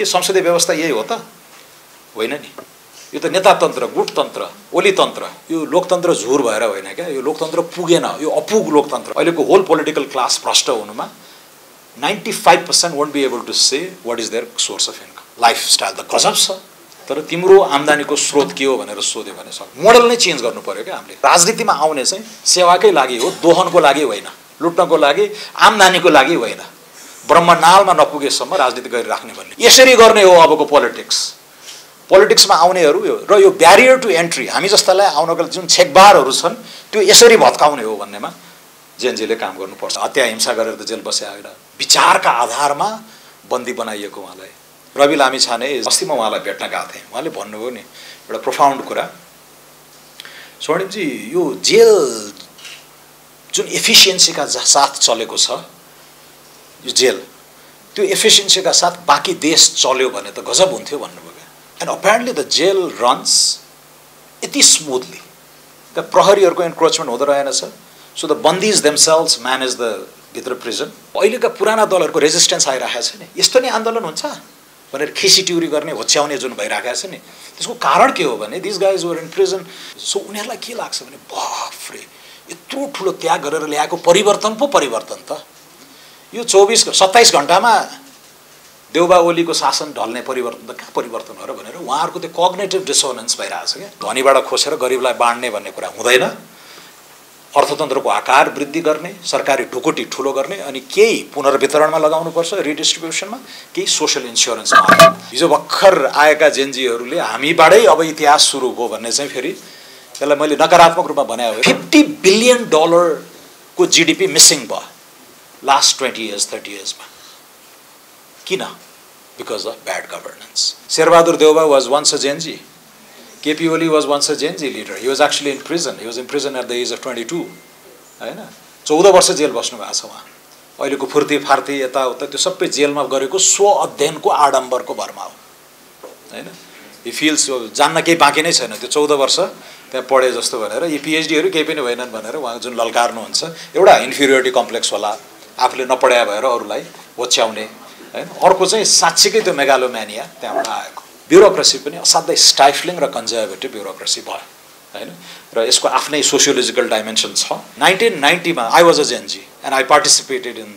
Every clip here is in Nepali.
के संसदीय व्यवस्था यही हो त? होइन नि। यो त नेतातन्त्र, गुटतन्त्र, ओलीतन्त्र, यो लोकतन्त्र झुर भएर होइन क्या। यो लोकतन्त्र पुगेन, यो अपुग लोकतन्त्र। अहिलेको होल पोलिटिकल क्लास भ्रष्ट हुनुमा 95% won't be able to say what is their source of income, lifestyle त गजब छ। तर तिम्रो आम्दानीको स्रोत के हो भनेर सोध्यो भने मोडल नै चेन्ज गर्नु पर्यो क्या हामीले। राजनीतिमा आउने चाहिँ सेवाकै लागि हो, दोहनको लागि होइन, लुट्नको लागि, आम्दानीको लागि होइन। ब्रह्मनालमा नपुगेसम्म राजनीति गरिराख्ने भन्ने यसरी गर्ने हो अबको पोलिटिक्स। पोलिटिक्समा आउनेहरू र यो ब्यारियर टु एन्ट्री हामी जस्तालाई आउनको जुन छेकबारहरू छन् त्यो यसरी भत्काउने हो भन्नेमा जेनजीले काम गर्नुपर्छ। हत्या हिंसा गरेर त जेल बसे आएर विचारका आधारमा बन्दी बनाइएको उहाँलाई। रवि लामिछाने अस्ति म उहाँलाई भेट्न गएको थिएँ। उहाँले भन्नुभयो नि एउटा प्रोफाउन्ड कुरा, स्वर्णिमजी यो जेल जुन एफिसियन्सीका साथ चलेको छ, यो जेल त्यो एफिसियन्सीका साथ बाँकी देश चल्यो भने त गजब हुन्थ्यो भन्नुभयो क्या। And apparently the jail runs यति स्मुथली, त्यहाँ प्रहरीहरूको इन्क्रोचमेन्ट हुँदो रहेनछ। सो द बन्दीज देमसेल्भ्स म्यानेज द भित्र प्रिजन। अहिलेका पुराना दलहरूको रेजिस्टेन्स आइरहेको छ नि, यस्तो नै आन्दोलन हुन्छ भनेर खिसिट्युरी गर्ने, होच्याउने जुन भइरहेको छ नि, त्यसको कारण के हो भने this guys were in prison. So उनीहरूलाई के लाग्छ भने बाफरे यत्रो ठुलो त्याग गरेर ल्याएको परिवर्तन पो परिवर्तन त, यो 27 घण्टामा देउबा ओलीको शासन ढल्ने परिवर्तन त कहाँ परिवर्तन हो र भनेर उहाँहरूको त्यो कग्नेटिभ डिसोनेन्स भइरहेको छ क्या। धनीबाट खोसेर गरिबलाई बाँड्ने भन्ने कुरा हुँदैन। अर्थतन्त्रको आकार वृद्धि गर्ने, सरकारी ढुकुटी ठुलो गर्ने, अनि केही पुनर्वितरणमा लगाउनुपर्छ, रिडिस्ट्रिब्युसनमा, केही सोसल इन्स्योरेन्समा। हिजो भर्खर आएका जेनजीहरूले हामीबाटै अब इतिहास सुरु हो भन्ने चाहिँ फेरि त्यसलाई मैले नकारात्मक रूपमा भने हो। $50 बिलियन को जीडीपी मिसिङ भयो लास्ट 20 years 30 yearsमा। किन? Because of bad governance. Sher Bahadur Deuba was once a Gen Z. KP Oli was once a Gen Z leader. He was actually in prison. He was in prison at the age of 22 होइन। 14 वर्ष जेल बस्नु भएको छ उहाँ। अहिलेको फुर्ती फार्ती यताउता त्यो सबै जेलमा गरेको स्व अध्ययनको आडम्बरको भरमा हो होइन। ही फिल्स जान्न केही बाँकी नै छैन, त्यो 14 वर्ष त्यहाँ पढे जस्तो भनेर यी पिएचडीहरू केही पनि होइनन् भनेर उहाँ जुन ललकार्नुहुन्छ, एउटा इन्फिरियोरिटी कम्प्लेक्स होला, आफूले नपढाए भएर अरूलाई होच्याउने होइन। अर्को चाहिँ साँच्चीकै त्यो मेगालोम्यानिया त्यहाँबाट आएको। ब्युरोक्रेसी पनि असाध्यै स्टाइफलिङ र कन्जर्भेटिभ ब्युरोक्रेसी भयो होइन। र यसको आफ्नै सोसियोलोजिकल डाइमेन्सन छ। 1990 मा I was a Gen Z and I participated in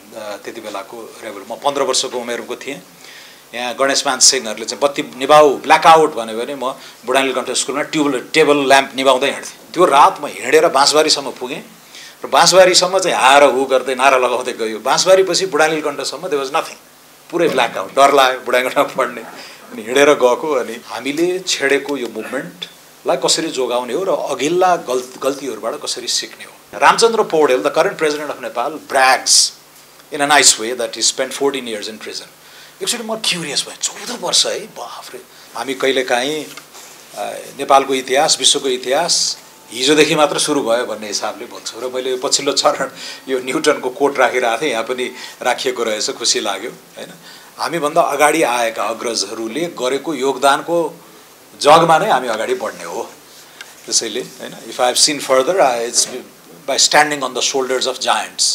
त्यति बेलाको रेभल। म 15 वर्षको उमेरको थिएँ। यहाँ गणेशमान सिंहहरूले चाहिँ बत्ती निभाऊ, ब्ल्याकआउट भन्यो भने म बुढानीलकण्ठ स्कुलमा टेबल ल्याम्प निभाउँदै हिँड्थेँ। त्यो रात म हिँडेर बाँसबारीसम्म पुगेँ र बाँसबारीसम्म चाहिँ हार हु गर्दै नारा लगाउँदै गयो। बाँसबारीपछि बुढानीलकण्ठसम्म देयर वाज नथिङ, पुरै ब्ल्याकआउट। डर लाग्यो बुढानीलकण्ठ पढ्ने, अनि हिँडेर गएको। अनि हामीले छेडेको यो मुभमेन्टलाई कसरी जोगाउने हो र अघिल्ला गल्तीहरूबाट कसरी सिक्ने हो। Ramchandra Paudel, the current president of Nepal, brags in a nice way that he spend 14 years in prison. Actually म क्युरियस भएँ, 14 वर्ष है, बाफरे। हामी कहिलेकाहीँ नेपालको इतिहास, विश्वको इतिहास हिजोदेखि मात्र सुरु भयो भन्ने हिसाबले बोल्छौँ। र मैले पछिल्लो चरण यो न्युटनको कोट राखिरहेको थिएँ, यहाँ पनि राखिएको रहेछ, खुसी लाग्यो होइन। हामीभन्दा अगाडि आएका अग्रजहरूले गरेको योगदानको जगमा नै हामी अगाडि बढ्ने हो। त्यसैले होइन, if I have seen further it's by standing on the shoulders of giants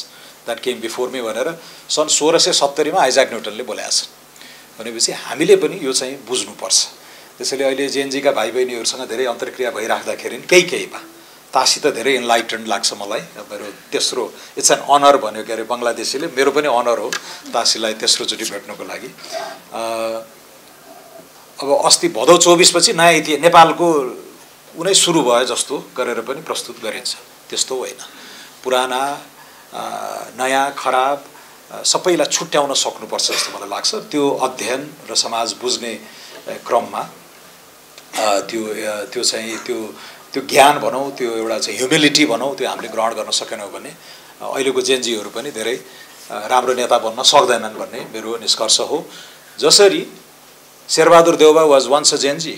that came before me भनेर सन् 1670 मा आइज्याक न्युटनले बोलेका छन्। भनेपछि हामीले पनि यो चाहिँ बुझ्नुपर्छ। त्यसैले अहिले जेएनजीका भाइ बहिनीहरूसँग धेरै अन्तर्क्रिया भइराख्दाखेरि केहीमा तासी त धेरै इन्लाइटन्ड लाग्छ मलाई। मेरो तेस्रो इट्स एन अनर भन्यो के अरे बङ्गलादेशीले, मेरो पनि अनर हो तासीलाई तेस्रोचोटि भेट्नुको लागि। अब अस्ति भदौ 24 पछि नयाँ नेपालको उनै सुरु भयो जस्तो गरेर पनि प्रस्तुत गरिन्छ। त्यस्तो होइन, पुराना नयाँ खराब सबैलाई छुट्याउन सक्नुपर्छ जस्तो मलाई लाग्छ। त्यो अध्ययन र समाज बुझ्ने क्रममा त्यो चाहिँ त्यो ज्ञान भनौँ, त्यो एउटा चाहिँ ह्युमिलिटी भनौँ, त्यो हामीले ग्रहण गर्न सकेनौँ भने अहिलेको जेनजीहरू पनि धेरै राम्रो नेता बन्न सक्दैनन् भन्ने मेरो निष्कर्ष हो। जसरी Sher Bahadur Deuba was once a Gen Z,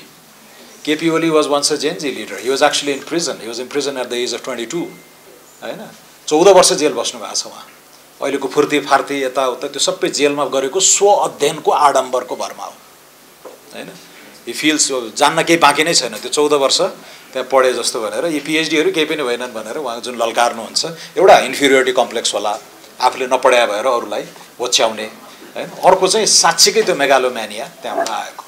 KP Oli was once a Gen Z leader. He was actually in prison. He was in prison at the age of 22 होइन। 14 वर्ष जेल बस्नु भएको छ उहाँ। अहिलेको फुर्ती फार्ती यताउता त्यो सबै जेलमा गरेको स्व अध्ययनको आडम्बरको भरमा हो होइन। ही फिल्स जान्न केही बाँकी नै छैन, त्यो 14 वर्ष त्यहाँ पढे जस्तो भनेर यी पिएचडीहरू केही पनि होइनन् भनेर उहाँ जुन ललकार्नुहुन्छ, एउटा इन्फिरियोरिटी कम्प्लेक्स होला, आफूले नपढाए भएर अरूलाई होच्याउने हैन अर्को चाहिँ साच्चीकै त्यो मेगालोम्यानिया त्यहाँबाट आएको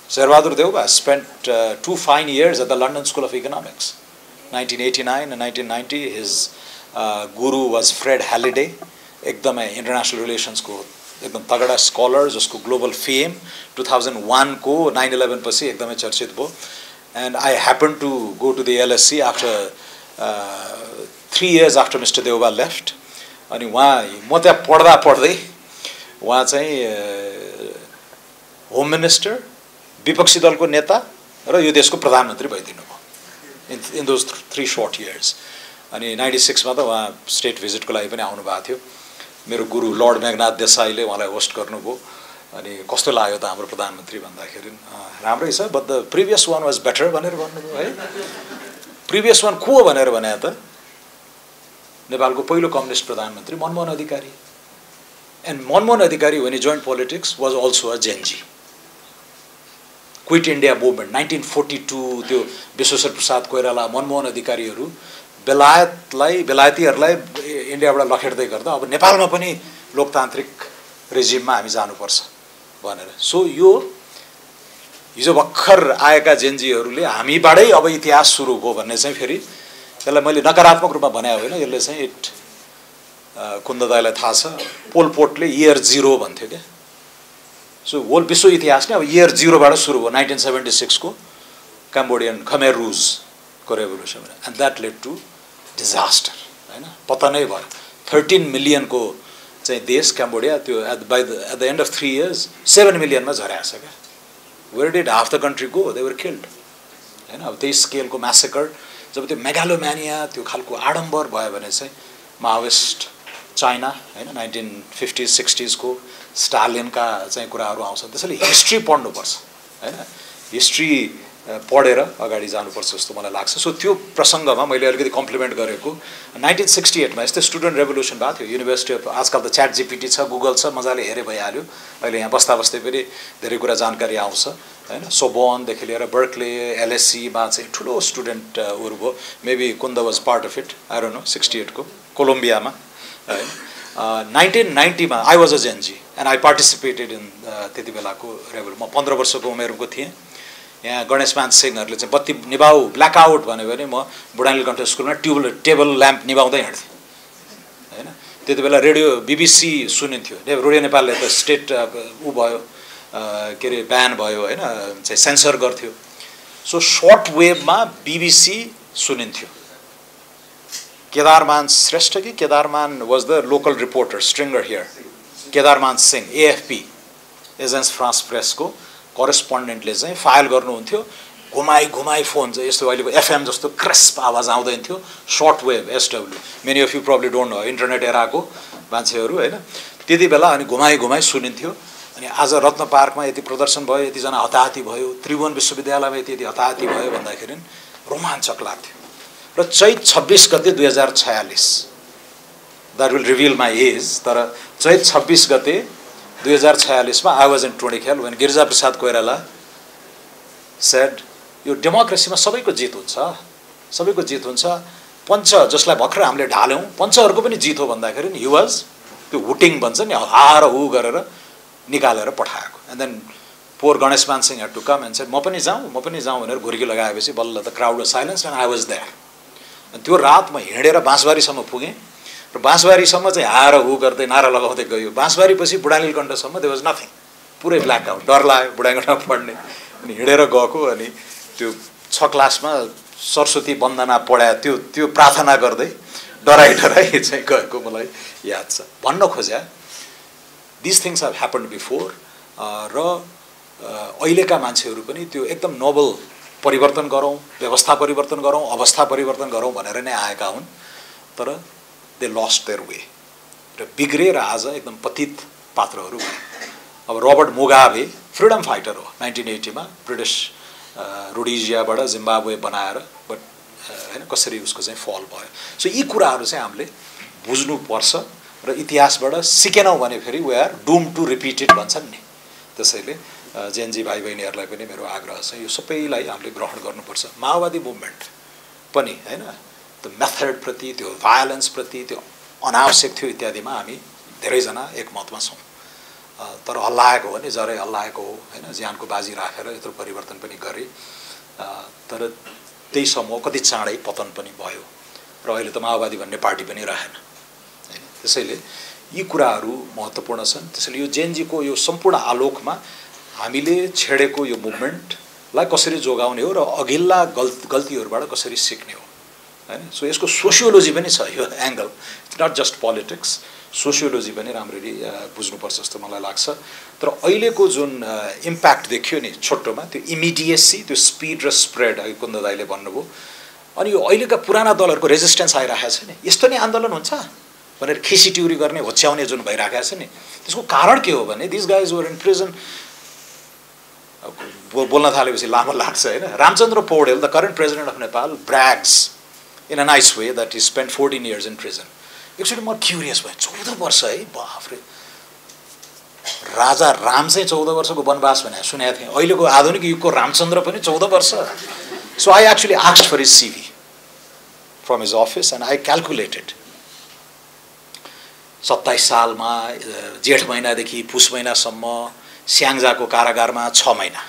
Sher Bahadur Deuba spent 2 fine years at the London School of Economics 1989 and 1990 his guru was Fred Halliday एकदमै इन्टरनेशनल रिलेसन्स को एकदम तगडा स्कलर जसको ग्लोबल फेम 2001 को 9/11 पछि एकदमै चर्चित भयो and I happened to go to the LSE after 3 years after Mr. Deuba left अनि उहाँ म त्यहाँ पढ्दै उहाँ चाहिँ होम मिनिस्टर विपक्षी दलको नेता र यो देशको प्रधानमन्त्री भइदिनु भयो इन दोज 3 short years अनि 96 मा त उहाँ स्टेट भिजिटको लागि पनि आउनु भएको थियो मेरो गुरु लर्ड मेघनाथ देसाईले उहाँलाई होस्ट गर्नुभयो अनि कस्तो लाग्यो त हाम्रो प्रधानमन्त्री भन्दाखेरि राम्रै छ but the previous one was better भनेर भन्नुभयो है प्रिभियस वान को भनेर भने त नेपालको पहिलो कम्युनिस्ट प्रधानमन्त्री Manmohan Adhikari and Manmohan Adhikari when he joined politics was also a Gen Z quit India movement 1942 त्यो विश्वेश्वर प्रसाद कोइराला मनमोहन अधिकारीहरू बेलायतीहरूलाई इन्डियाबाट लखेट्दै गर्दा अब नेपालमा पनि लोकतान्त्रिक रेजिममा हामी जानुपर्छ भनेर सो यो हिजो भर्खर आएका जेनजीहरूले हामीबाटै अब इतिहास सुरु भयो भन्ने चाहिँ फेरि त्यसलाई मैले नकारात्मक रूपमा भने होइन यसले चाहिँ इट कुन्ददाईलाई थाहा छ पोल पोटले इयर 0 भन्थ्यो क्या सो होल विश्व इतिहास नै अब इयर 0 बाट सुरु भयो 1976 को कम्बोडियन खमेर रुजको revolution and that led to disaster हैन पतनै भयो 13 मिलियन को चाहिँ देश कम्बोडिया त्यो at the end of 3 years 7 मिलियनमा झरेछ क्या where did half the country go they were killed हैन अब त्यही स्केलको म्यासेकर जब त्यो मेगालोम्यानिया त्यो खालको आडम्बर भयो भने चाहिँ माओइस्ट चाइना हैन 1950s 60s को स्टालिनका चाहिँ कुराहरू आउँछन् त्यसैले हिस्ट्री पढ्नुपर्छ हैन हिस्ट्री पढेर अगाडि जानुपर्छ जस्तो मलाई लाग्छ सो त्यो प्रसङ्गमा मैले अलिकति कम्प्लिमेन्ट गरेको 1968 मा यस्तै स्टुडेन्ट रेभोल्युसन भएको थियो युनिभर्सिटी अफ आजकल त च्याट जीपीटी छ गुगल छ मजाले हेरे भइहाल्यो अहिले यहाँ बस्दा बस्दै पनि धेरै कुरा जानकारी आउँछ हैन सोबोनदेखि लिएर बर्कले एलएससी मा चाहिँ ठुलो स्टुडेन्ट हरू भयो मेबी कुन्द was part of it I don't know 68 को कोलम्बियामा हैन 1990 मा I was a Gen Z and I participated in त्यति बेलाको रेभोल्युसन म 15 वर्षको उमेरको थिएँ यहाँ गणेशमान सिंहहरूले चाहिँ बत्ती निभाऊ ब्ल्याकआउट भन्यो भने म बुढानीलकण्ठ स्कुलमा टेबल ल्याम्प निभाउँदै हिँड्थेँ हैन त्यति बेला रेडियो बीबीसी सुनिन्थ्यो रेडियो नेपालले त स्टेट उ भयो के अरे ब्यान भयो हैन चाहिँ सेन्सर गर्थ्यो सो सर्ट वेभमा बीबीसी सुनिन्थ्यो केदारमान श्रेष्ठ कि Kedarman was the local reporter stringer here Kedarman Singh AFP Agence France प्रेसको करेस्पोन्डेन्टले चाहिँ फाइल गर्नुहुन्थ्यो घुमाई फोन चाहिँ यस्तो अहिलेको एफएम जस्तो क्रिस्प आवाज आउँदैन थियो short wave SW many of you probably don't know internet एराको मान्छेहरू हैन त्यति बेला अनि घुमाई सुनिन्थ्यो अनि आज रत्न पार्कमा यति प्रदर्शन भयो यतिजना हताहती भयो त्रिभुवन विश्वविद्यालयमा यति हताहती भयो भन्दाखेरि रोमाञ्चक लाग्थ्यो र चैत 26 गते 2046 that will reveal my age तर चैत 26 गते 2046 मा I was in Tundikhel when Girija Prasad Koirala said यो डेमोक्रेसीमा सबैको जित हुन्छ पञ्च जसलाई भर्खर हामीले ढाल्यौं पञ्चहरुको पनि जित हो भन्दाखेरि हि वाज त्यो हुटिङ भन्छ नि हार हु गरेर निकालेर पठाएको and then poor Ganeshman Singh had to come and said म पनि जाउँ भनेर घुर्की लगाएपछि बल्ल the crowd was silence and I was there अनि त्यो रात म हिँडेर बाँसबारीसम्म पुगेँ र बाँसबारीसम्म चाहिँ हार हु गर्दै नारा लगाउँदै गयो बाँसबारीपछि बुढानीलकण्ठसम्म देयर वाज नथिङ पुरै ब्ल्याक आउट डर लाग्यो बुढानीलकण्ठ पढ्ने अनि हिँडेर गएको अनि त्यो 6 क्लासमा सरस्वती वन्दना पढायो त्यो प्रार्थना गर्दै डराइ चाहिँ गएको मलाई याद छ भन्न खोज्या this things have happened before र अहिलेका मान्छेहरू पनि त्यो एकदम नोबल परिवर्तन गरौँ व्यवस्था परिवर्तन गरौँ अवस्था परिवर्तन गरौँ भनेर नै आएका हुन् तर दे लस्ट देयर वे र बिग्रेर आज एकदम पतित पात्रहरू भए अब रबर्ट मुगाबे फ्रिडम फाइटर हो 1980 मा ब्रिटिस रोडेजियाबाट जिम्बाब्वे बनाएर बट हैन कसरी उसको चाहिँ फल भयो सो यी कुराहरू चाहिँ हामीले बुझ्नुपर्छ र इतिहासबाट सिकेनौं भने फेरि we are doom to repeat it भन्छन् नि त्यसैले जेनजी भाइ बहिनीहरूलाई पनि मेरो आग्रह छ यो सबैलाई हामीले ग्रहण गर्नुपर्छ माओवादी मुभमेन्ट पनि हैन त्यो मेथड प्रति त्यो भायोलेन्स प्रति त्यो अनावश्यक थियो इत्यादिमा हामी धेरैजना एकमतमा छौं तर हल्लाएको हो नि, जरै हल्लाएको हो होइन, ज्यानको बाजी राखेर यत्रो परिवर्तन पनि गरे। तर त्यही समूह कति चाँडै पतन पनि भयो र अहिले त माओवादी भन्ने पार्टी पनि रहेन हैन। त्यसैले यी कुराहरू महत्त्वपूर्ण छन्। त्यसैले यो जेएनजीको यो सम्पूर्ण आलोकमा हामीले छेडेको यो मुभमेन्टलाई कसरी जोगाउने हो र अघिल्ला गल्तीहरूबाट कसरी सिक्ने हो हैन। सो यसको सोसियोलोजी पनि छ, यो angle, it's not just politics, sociology पनि राम्ररी बुझ्नुपर्छ जस्तो मलाई लाग्छ। तर अहिलेको जुन इम्प्याक्ट देखियो नि छोटोमा, त्यो इमिडिएसी, त्यो स्पिड र स्प्रेड, अघि कुन्द दाइले भन्नुभयो, अनि यो अहिलेका पुराना दलहरूको रेजिस्टेन्स आइरहेको छ नि, यस्तो नै आन्दोलन हुन्छ भनेर खिसीटिउरी गर्ने, होच्याउने जुन भइरहेको छ नि, त्यसको कारण के हो भने this guys were in prison. बोल्न थालेपछि लामो लाग्छ होइन। Ramchandra Paudel, the current president of Nepal, brags in a nice way that he spend 14 years in prison. Actually म क्युरियस भएँ, 14 वर्ष है, बाफ्रे, राजा राम चाहिँ 14 वर्षको वनवास भने सुनेको थिएँ, अहिलेको आधुनिक युगको रामचन्द्र पनि 14 वर्ष। So I actually asked for his CV from his office and I calculated 27 सालमा जेठ महिनादेखि पुस महिनासम्म स्याङ्जाको कारागारमा 6 महिना,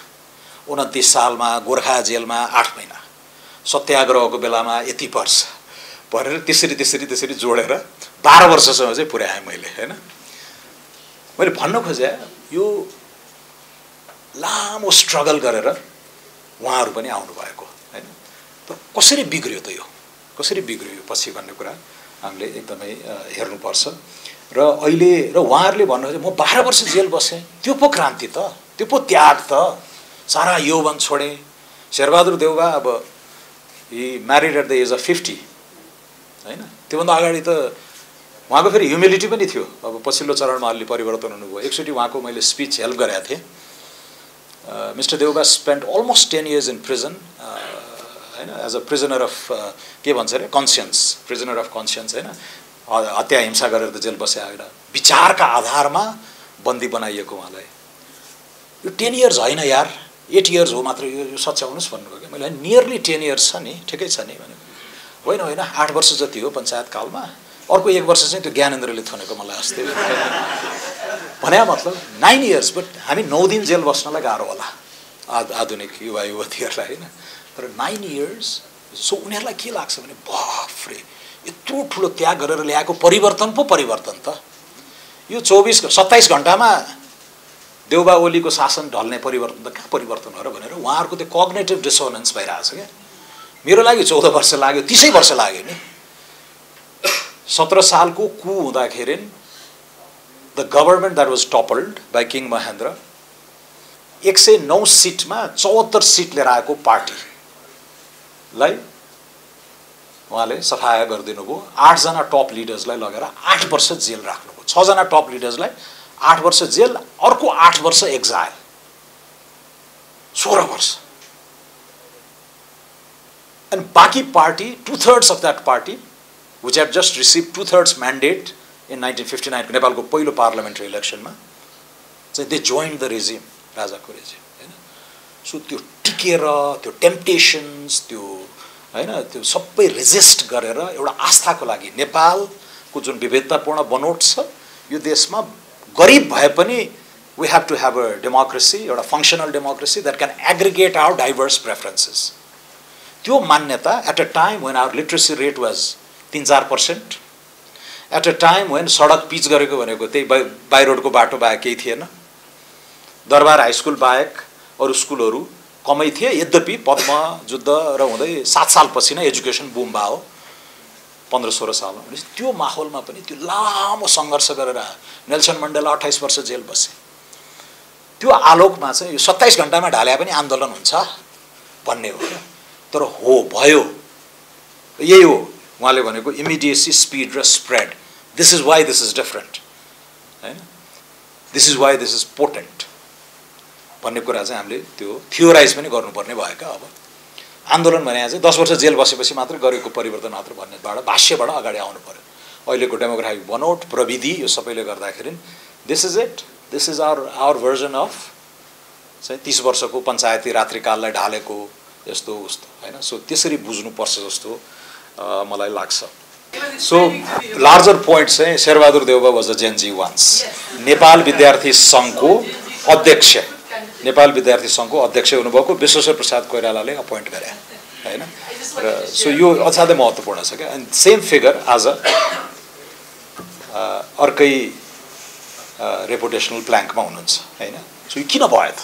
29 सालमा गोर्खा जेलमा 8 महिना, सत्याग्रहको बेलामा यति वर्ष भनेर त्यसरी जोडेर 12 वर्षसम्म चाहिँ पुर्याएँ मैले होइन। मैले भन्न खोजेँ यो लामो स्ट्रगल गरेर उहाँहरू पनि आउनुभएको होइन। तर कसरी बिग्रियो त यो, कसरी बिग्रियो पछि भन्ने कुरा हामीले एकदमै हेर्नुपर्छ। र अहिले र उहाँहरूले भन्नुहुन्छ म 12 वर्ष जेल बसेँ, त्यो पो क्रान्ति त, त्यो पो त्याग त, सारा यौवन छोडेँ। शेरबहादुर देउवा अब he married at the age of 50 होइन। त्योभन्दा अगाडि त उहाँको फेरि ह्युमिलिटी पनि थियो। अब पछिल्लो चरणमा अलि परिवर्तन हुनुभयो। एकचोटि उहाँको मैले स्पिच हेल्प गरेको थिएँ। Mister Deuba spend almost 10 years in prison होइन, एज अ प्रिजनर अफ के भन्छ अरे कन्सियन्स, प्रिजनर अफ कन्सियन्स होइन। हत्या हिंसा गरेर त जेल बसे आएर विचारका आधारमा बन्दी बनाइएको उहाँलाई। यो 10 years होइन यार, 8 years हो मात्र, यो सच्याउनुहोस् भन्नुभयो क्या। मैले नियरली 10 years छ नि, ठिकै छ नि भने। होइन 8 वर्ष जति हो पञ्चायत कालमा, अर्को 1 वर्ष चाहिँ त्यो ज्ञानेन्द्रले थुनेको मलाई अस्ति भने। मतलब 9 years, बट हामी 9 दिन जेल बस्नलाई गाह्रो होला आधुनिक युवा युवतीहरूलाई होइन। तर 9 years, सो उनीहरूलाई के लाग्छ भने बाफ्रे, यत्रो ठुलो त्याग गरेर ल्याएको परिवर्तन पो परिवर्तन त, यो 27 घण्टामा देउबा ओलीको शासन ढल्ने परिवर्तन त कहाँ परिवर्तन हो र भनेर उहाँहरूको त्यो कग्नेटिभ डिसोनेन्स भइरहेछ क्या। मेरो लागि 14 वर्ष लाग्यो, 30 वर्ष लाग्यो नि। 17 सालको कु हुँदाखेरि the government that was toppled by king Mahendra 109 सिटमा 74 सिट लिएर आएको पार्टीलाई उहाँले सफाया गरिदिनु भयो। 8 जना टप लिडर्सलाई लगेर 8 वर्ष जेल राख्नुभयो। 6 जना टप लिडर्सलाई 8 वर्ष जेल, अर्को 8 वर्ष एक्जाइल, 16 वर्ष। एन्ड बाँकी party 2/3 of that party which had just received 2/3 mandate in 1959 नेपालको पहिलो पार्लियामेन्ट्री इलेक्सनमा चाहिँ दे जोइन्ड द रेजिम, राजाको रेजिम होइन। सो त्यो टिकेर त्यो टेम्पटेसन्स त्यो होइन, त्यो सबै रेजिस्ट गरेर एउटा आस्थाको लागि नेपालको जुन विविधतापूर्ण बनोट छ यो देशमा, गरिब भए पनि we have to have a democracy, एउटा functional democracy that can aggregate our diverse preferences. त्यो मान्यता at a time when our literacy rate was 3-4%, at a time when सडक पिच गरेको भनेको त्यही बाई रोडको बाटो बाहेक केही थिएन, दरबार हाई स्कुल बाहेक अरू स्कुलहरू कमै थिए। यद्यपि पद्म युद्ध र हुँदै 7 सालपछि नै एजुकेसन बुम भयो 15-16 सालमा। भनेपछि त्यो माहौलमा पनि त्यो लामो सङ्घर्ष गरेर नेल्सन मण्डेला 28 वर्ष जेल बसे। त्यो आलोकमा चाहिँ यो 27 घण्टामा ढाले पनि आन्दोलन हुन्छ भन्ने हो क्या। तर हो भयो, यही हो उहाँले भनेको इमिडिएसी, स्पिड र spread. This is why this is different होइन, this is why this is potent भन्ने कुरा चाहिँ हामीले त्यो थियोराइज पनि गर्नुपर्ने भयो क्या। अब आन्दोलन भने चाहिँ 10 वर्ष जेल बसेपछि मात्र गरेको परिवर्तन मात्र भन्नेबाट भाष्यबाट अगाडि आउनु पर्यो। अहिलेको डेमोग्राफिक बनोट, प्रविधि, यो सबैले गर्दाखेरि this is it, this is our version of चाहिँ 30 वर्षको पञ्चायती रात्रिकाललाई ढालेको यस्तो उस्तो होइन। सो त्यसरी बुझ्नुपर्छ जस्तो मलाई लाग्छ। सो लार्जर पोइन्ट चाहिँ Sher Bahadur Deuba was a Gen Z once Nepal विद्यार्थी सङ्घको अध्यक्ष नेपाल विद्यार्थी सङ्घको अध्यक्ष हुनुभएको विश्वेश्वर प्रसाद कोइरालाले अपोइन्ट गरे हैन र सो यो असाध्यै महत्त्वपूर्ण छ क्या एन्ड सेम फिगर आज अर्कै रेपुटेसनल प्ल्याङ्कमा हुनुहुन्छ हैन सो यो किन भयो त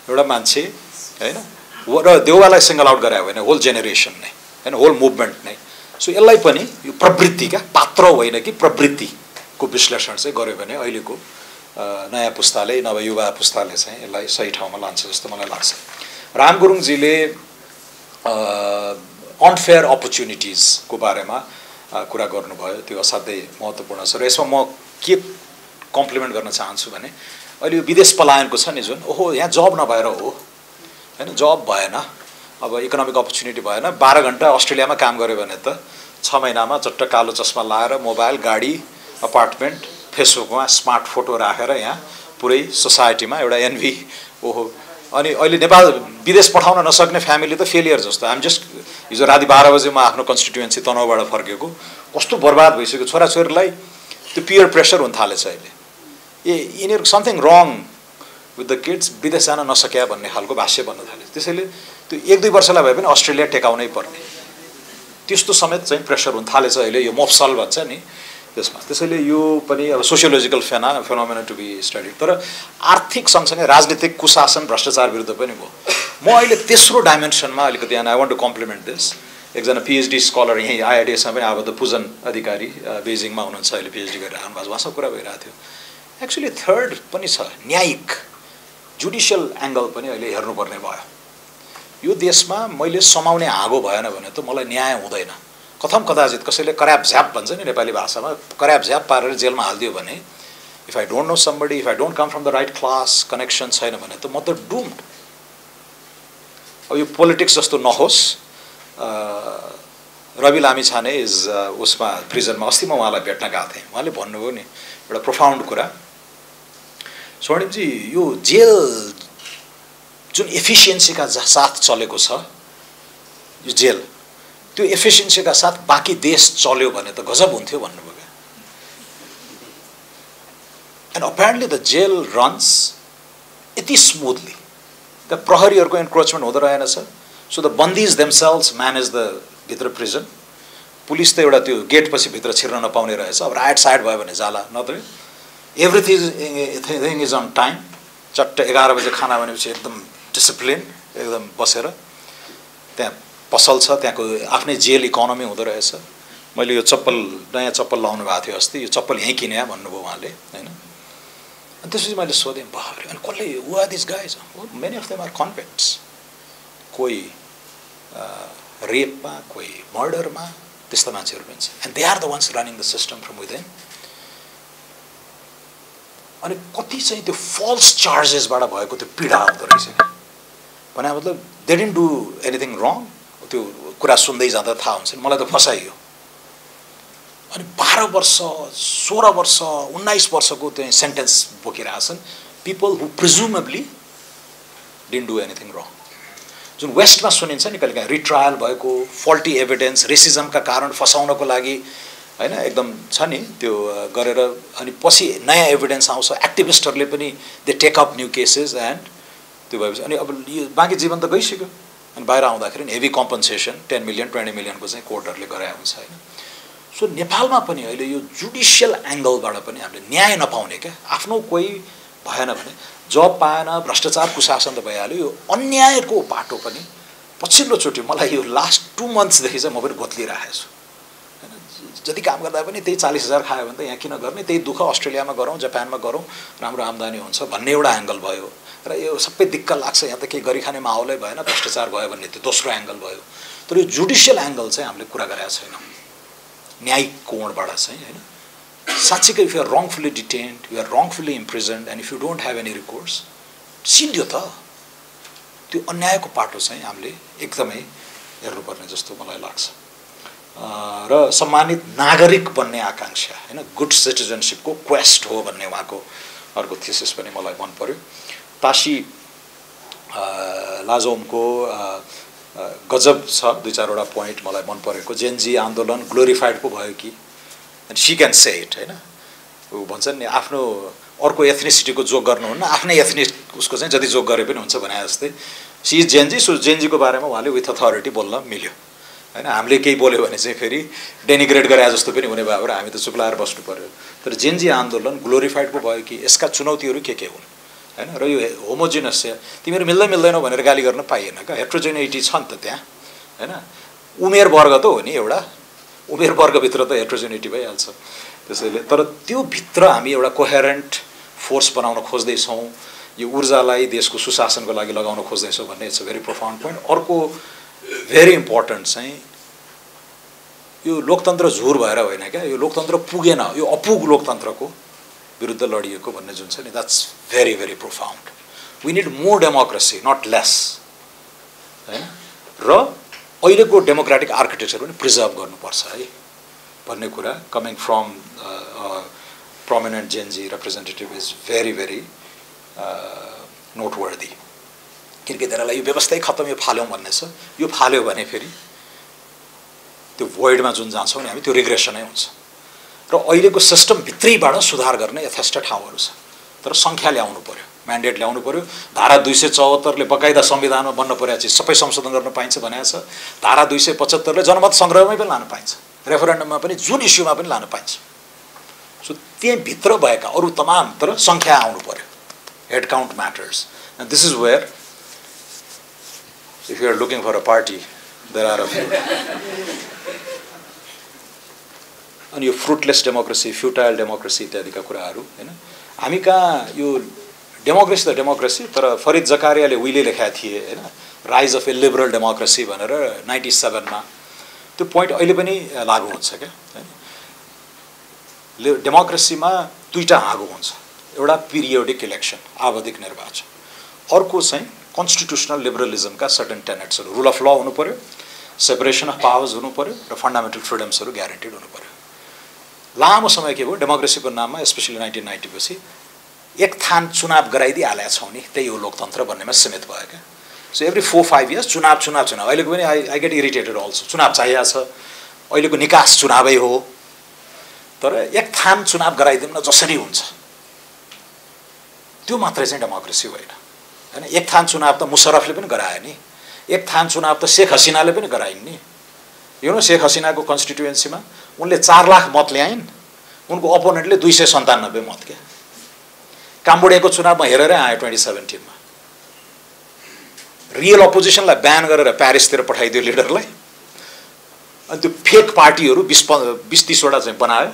एउटा मान्छे हैन र देउवालाई सिङ्गल आउट गरे होइन होल जेनेरेसन नै हैन होल मुभमेन्ट नै सो यसलाई पनि यो प्रवृत्ति क्या पात्र होइन कि प्रवृत्तिको विश्लेषण चाहिँ गर्यो भने अहिलेको नयाँ पुस्ताले नभए युवा पुस्ताले चाहिँ यसलाई सही ठाउँमा लान्छ जस्तो मलाई लाग्छ राम गुरुङजीले अनफेयर अपर्च्युनिटिजको बारेमा कुरा गर्नुभयो त्यो असाध्यै महत्त्वपूर्ण छ र यसमा म के कम्प्लिमेन्ट गर्न चाहन्छु भने अहिले यो विदेश पलायनको छ नि जुन ओहो यहाँ जब नभएर हो हैन जब भएन अब इकोनोमिक अपर्च्युनिटी भएन 12 घण्टा अस्ट्रेलियामा काम गर्यो भने त 6 महिनामा चट्ट कालो चस्मा लाएर मोबाइल गाडी अपार्टमेन्ट फेसबुकमा स्मार्ट फोटो राखेर यहाँ पुरै सोसाइटीमा एउटा एनभी ओहो अनि अहिले नेपाल विदेश पठाउन नसक्ने फ्यामिली त फेलियर जस्तो आइम जस्ट हिजो राति 12 बजे म आफ्नो कन्स्टिट्युएन्सी तनहुबाट फर्केको कस्तो बर्बाद भइसक्यो छोराछोरीलाई त्यो पियर प्रेसर हुन थालेछ अहिले यिनीहरू something wrong with the kids विदेश जान नसक्या भन्ने खालको भाष्य बन्न थाल्यो त्यसैले त्यो 1-2 वर्षलाई भए पनि अस्ट्रेलिया टेकाउनै पर्ने त्यस्तो समेत चाहिँ प्रेसर हुन थालेछ अहिले यो मोफसल भन्छ नि त्यसमा त्यसैले यो पनि अब sociological phenomena to be study तर आर्थिक सँगसँगै राजनीतिक कुशासन भ्रष्टाचार विरुद्ध पनि भयो म अहिले तेस्रो डाइमेन्सनमा अलिकति I want to compliment this एकजना पिएचडी स्कलर यहीँ आइआइटिएसमा पनि आबद्ध पूजन अधिकारी बेजिङमा हुनुहुन्छ अहिले पिएचडी गरेर आउनु भएको उहाँसँग कुरा भइरहेको थियो एक्चुअली थर्ड पनि छ न्यायिक जुडिसियल एङ्गल पनि अहिले हेर्नुपर्ने भयो यो देशमा मैले समाउने हाँगो भएन भने त मलाई न्याय हुँदैन कथम कदाचित कसैले कराप झ्याप भन्छ नि नेपाली भाषामा कराप झ्याप पारेर जेलमा हालिदियो भने if I don't know somebody if I don't come from the right class connection छैन भने त म त डुम्ड अब यो पोलिटिक्स जस्तो नहोस् रवि लामिछाने इज उसमा प्रिजनमा अस्ति म उहाँलाई भेट्न गएको थिएँ उहाँले भन्नुभयो नि एउटा प्रोफाउन्ड कुरा स्वर्णिमजी यो जेल जुन एफिसियन्सीका साथ चलेको छ यो जेल त्यो एफिसियन्सीका साथ बाँकी देश चल्यो भने त गजब हुन्थ्यो भन्नुभयो क्या and apparently the jail runs यति स्मुथली त्यहाँ प्रहरीहरूको इन्क्रोचमेन्ट हुँदो रहेनछ सो द बन्दीज देमसेल्भ्स म्यानेज द भित्र प्रिजन पुलिस त एउटा त्यो गेटपछि भित्र छिर्न नपाउने रहेछ अब राइट साइड भयो भने जाला नत्र एभ्रिथिङ इज अन टाइम चट्ट 11 बजे खाना भनेपछि एकदम डिसिप्लिन एकदम बसेर त्यहाँ पसल छ त्यहाँको आफ्नै जेल इकोनोमी हुँदो रहेछ मैले यो चप्पल नयाँ चप्पल लाउनु भएको थियो अस्ति यो चप्पल यहीँ किने भन्नुभयो उहाँले हैन अनि त्यसपछि मैले सोधेँ बाह्र अनि कसले who are this guys many of them are convicts कोही रेपमा कोही मर्डरमा त्यस्ता मान्छेहरू पनि छ and they are the ones running the system from within अनि कति चाहिँ त्यो फल्स चार्जेसबाट भएको त्यो पीडा हुँदो रहेछ नि भने मतलब दे डिडन्ट डु एनिथिङ रङ त्यो कुरा सुन्दै जाँदा थाहा हुन्छ मलाई त फसाइयो अनि 12 वर्ष 16 वर्ष 19 वर्षको त्यो सेन्टेन्स बोकिरहेछन् people who presumably didn't do anything wrong जुन वेस्टमा सुनिन्छ नि कहिलेकाहीँ रिट्रायल भएको फल्टी एभिडेन्स रेसिजमका कारण फसाउनको लागि हैन एकदम छ नि त्यो गरेर अनि पछि नयाँ एभिडेन्स आउँछ एक्टिभिस्टहरूले पनि they take up new cases and त्यो भएपछि अनि अब यो बाँकी जीवन त गइसक्यो अनि बाहिर आउँदाखेरि हेभी कम्पन्सेसन 10 मिलियन 20 मिलियनको चाहिँ कोर्टहरूले गराए हुन्छ हैन सो नेपालमा पनि अहिले यो जुडिसियल एङ्गलबाट पनि हामीले न्याय नपाउने क्या आफ्नो कोही भएन भने जब पाएन भ्रष्टाचार कुशासन त भइहाल्यो यो अन्यायको पाटो पनि पछिल्लोचोटि मलाई यो लास्ट 2 मन्थ्सदेखि चाहिँ म पनि घोत्लिरहेको छु हैन जति काम गर्दा पनि त्यही 40,000 खायो भने त यहाँ किन गर्ने त्यही दुःख अस्ट्रेलियामा गरौँ जापानमा गरौँ राम्रो आम्दानी हुन्छ भन्ने एउटा एङ्गल भयो र यो सबै दिक्क लाग्छ यहाँ त केही गरिखाने माहौलै भएन भ्रष्टाचार भयो भन्ने त्यो दोस्रो एङ्गल भयो तर यो जुडिसियल एङ्गल चाहिँ हामीले कुरा गरेका छैनौँ न्यायिक कोणबाट चाहिँ हैन साँच्चीकै if you are wrongfully detained you are wrongfully imprisoned and if you don't have any recourse सिन्दियो त त्यो अन्यायको पाटो चाहिँ हामीले एकदमै हेर्नुपर्ने जस्तो मलाई लाग्छ र सम्मानित नागरिक बन्ने आकांक्षा हैन गुड सिटिजनशिपको क्वेस्ट हो भन्ने उहाँको अर्को थीसिस पनि मलाई मन पर्यो तासी लाजोमको गजब छ। दुई चारवटा पोइन्ट मलाई मन परेको। जेनजी आन्दोलन ग्लोरिफाइड पो भयो कि, and she can say it होइन। ऊ भन्छन् नि आफ्नो अर्को एथनिसिटीको जोग गर्नुहुन्न, आफ्नै एथनिक उसको चाहिँ जति जोग गरे पनि हुन्छ भने जस्तै। सी इज जेनजी, सो जेनजीको बारेमा उहाँले विथ अथोरिटी बोल्न मिल्यो होइन। हामीले केही बोल्यो भने चाहिँ फेरि डेनिग्रेट गरे जस्तो पनि हुने भयो र हामी त चुप लाएर बस्नु पऱ्यो। तर जेनजी आन्दोलन ग्लोरिफाइड पो भयो कि यसका चुनौतीहरू के हुन् होइन। र यो होमोजिनस तिमीहरू मिल्दैनौ भनेर गाली गर्न पाइएन क्या। हेट्रोजेनिटी छ नि त त्यहाँ होइन। उमेर वर्ग त हो नि एउटा, उमेर वर्गभित्र त हेट्रोजेनिटी भइहाल्छ। त्यसैले तर त्यो भित्र हामी एउटा कोहेरेन्ट फोर्स बनाउन खोज्दैछौँ, यो ऊर्जालाई देशको सुशासनको लागि लगाउन खोज्दैछौँ भन्ने it's a very profound point. अर्को भेरी इम्पोर्टेन्ट चाहिँ यो लोकतन्त्र झुर भएर होइन क्या, यो लोकतन्त्र पुगेन, यो अपुग लोकतन्त्रको विरुद्ध लडिएको भन्ने जुन छ नि, that's very very profound. We need more democracy not less होइन। र अहिलेको डेमोक्रेटिक आर्किटेक्चर पनि प्रिजर्भ गर्नुपर्छ है भन्ने कुरा coming from prominent Gen Z representative is very very noteworthy. किनकि त्यसलाई यो व्यवस्थै खत्तम, यो फाल्यौँ भन्ने छ। यो फाल्यो भने फेरि त्यो भोइडमा जुन जान्छौँ नि हामी, त्यो रिग्रेसनै हुन्छ। र अहिलेको सिस्टमभित्रैबाट सुधार गर्ने यथेष्ट ठाउँहरू छ, तर सङ्ख्या ल्याउनु पऱ्यो, म्यान्डेट ल्याउनु पऱ्यो। धारा 274ले बकाइदा संविधानमा बन्न परेको चिज सबै संशोधन गर्न पाइन्छ भनेको छ। धारा 275ले जनमत सङ्ग्रहमै पनि लान पाइन्छ, रेफरेन्डममा पनि, जुन इस्युमा पनि लान पाइन्छ। सो त्यहीँभित्र भएका अरू तमाम, तर सङ्ख्या आउनु पऱ्यो। Head count matters and this is where if you are looking for a party there are a few. अनि यो फ्रुटलेस डेमोक्रेसी, फ्युटाइल डेमोक्रेसी इत्यादिका कुराहरू होइन। हामी कहाँ यो डेमोक्रेसी त डेमोक्रेसी, तर फरिद जकारियाले उहिले लेखेका थिए होइन, rise of A liberal democracy भनेर 97मा। त्यो पोइन्ट अहिले पनि लागु हुन्छ क्या होइन। डेमोक्रेसीमा दुईवटा हाँगो हुन्छ, एउटा पिरियोडिक इलेक्सन, आवधिक निर्वाचन, अर्को चाहिँ कन्स्टिट्युसनल लिबरलिजमका सर्टन टेनेट्सहरू, रुल अफ ल हुनु पऱ्यो, सेपरेसन अफ पावर्स हुनु पऱ्यो, र फन्डामेन्टल फ्रिडम्सहरू ग्यारेन्टेड हुनु पऱ्यो। लामो समय के भयो डेमोक्रेसीको नाममा, स्पेसली 1990 पछि एक थान चुनाव गराइदिइहालेका छौँ नि, त्यही हो लोकतन्त्र भन्नेमा सीमित भयो क्या। सो एभ्री 4-5 इयर्स चुनाव। अहिलेको पनि आई गेट इरिटेटेड अल्सो। चुनाव चाहिएको छ, अहिलेको निकास चुनावै हो, तर एक थान चुनाव गराइदिउँ न जसरी हुन्छ, त्यो मात्रै चाहिँ डेमोक्रेसी होइन होइन। एक थान चुनाव त मुशर्रफले पनि गरायो नि, एक थान चुनाव त शेख हसिनाले पनि गराइन् नि। यो न शेख हसिनाको कन्स्टिट्युएन्सीमा उनले 4 लाख मत ल्याइन्, उनको अपोनेन्टले 297 मत क्या। काम्बोडियाको चुनावमा हेरेर आयो 2017मा। रियल अपोजिसनलाई ब्यान गरेर प्यारिसतिर पठाइदियो लिडरलाई, अनि त्यो फेक पार्टीहरू 20-30वटा चाहिँ बनायो।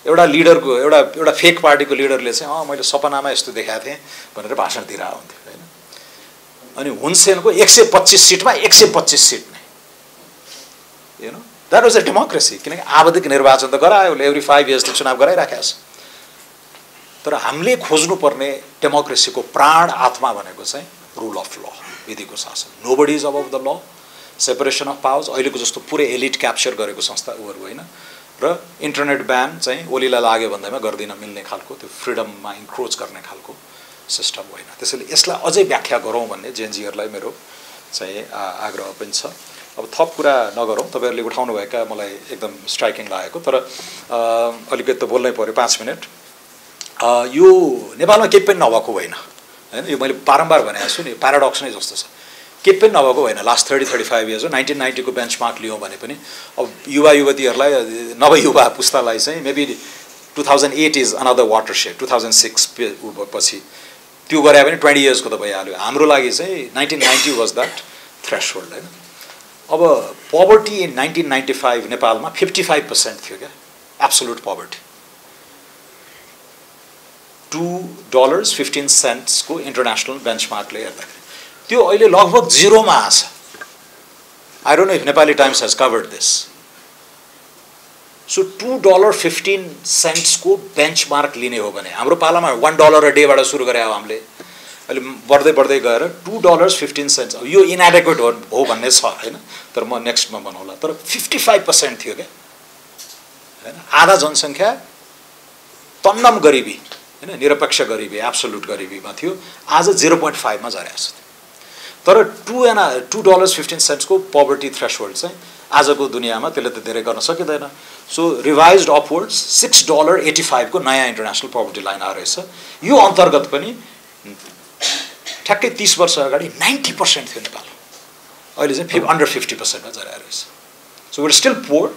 एउटा लिडरको एउटा फेक पार्टीको लिडरले चाहिँ मैले सपनामा यस्तो देखाएको थिएँ भनेर भाषण दिइरहेको हुन्थ्यो होइन। अनि हुनसेनको 125 सिटमा 125 सिट नै, you know that was a democracy. किनकि आवधिक निर्वाचन त गरायो, एभ्री 5 इयर्स त चुनाव गराइराखेको छ। तर हामीले खोज्नुपर्ने डेमोक्रेसीको प्राण आत्मा भनेको चाहिँ रुल अफ ल, विधिको शासन। Nobody is अबभ the law, separation of powers. अहिलेको जस्तो पुरै एलिट क्याप्चर गरेको संस्था उहरू होइन। र इन्टरनेट ब्यान चाहिँ ओलीलाई लाग्यो भन्दैमा गर्दिन मिल्ने खालको, त्यो फ्रिडममा इन्क्रोच गर्ने खालको सिस्टम होइन। त्यसैले यसलाई अझै व्याख्या गरौँ भन्ने जेएनजीहरूलाई मेरो चाहिँ आग्रह पनि छ। अब थप कुरा नगरौँ, तपाईँहरूले उठाउनुभएका मलाई एकदम स्ट्राइकिङ लागेको, तर अलिकति त बोल्नै पऱ्यो 5 मिनट। यो नेपालमा केही पनि नभएको होइन होइन। यो मैले बारम्बार भनेको छु नि, प्याराडक्स नै जस्तो छ। केही पनि नभएको होइन। लास्ट 30-35 इयर्स हो। 1990 को बेन्चमार्क लियौँ भने पनि अब युवा युवतीहरूलाई, नवयुवा पुस्तालाई चाहिँ मेबी 2008 इज अनदर वाटरसेड। 2006 पछि त्यो गरे पनि 20 इयर्सको त भइहाल्यो। हाम्रो लागि चाहिँ 1990 वाज द्याट थ्रेसहोल्ड होइन। अब पोभर्टी इन 1995 नेपालमा 55% थियो क्या, एब्सोल्युट पोभर्टी। $2.15 को इन्टरनेसनल बेन्चमार्कले हेर्दाखेरि त्यो अहिले लगभग 0मा आछ। I don't know if Nepali times has covered this. So $2.15 को बेन्चमार्क लिने हो भने हाम्रो पालामा $1 a डेबाट सुरु गरे हो हामीले, अहिले बढ्दै बढ्दै गएर $2.15। अब यो इनएडेक्वेट हो भन्ने छ होइन, तर म नेक्स्टमा बनाउला। तर 55% थियो क्या होइन। आधा जनसङ्ख्या तन्नम गरिबी होइन, निरपेक्ष गरिबी, एब्सोल्युट गरिबीमा थियो। आज 0.5 मा झरेको छ। तर $2.15 को पोभर्टी थ्रेसहोल्ड चाहिँ आजको दुनियाँमा त्यसले त धेरै गर्न सकिँदैन। सो रिभाइज्ड अपवर्ड्स $6.85 को नयाँ इन्टरनेसनल पोभर्टी लाइन आइरहेछ। यो अन्तर्गत पनि ठ्याक्कै 30 वर्ष अगाडि 90% थियो नेपाल, अहिले चाहिँ अन्डर 50% मा झरेछ। सो वी आर स्टिल पोर,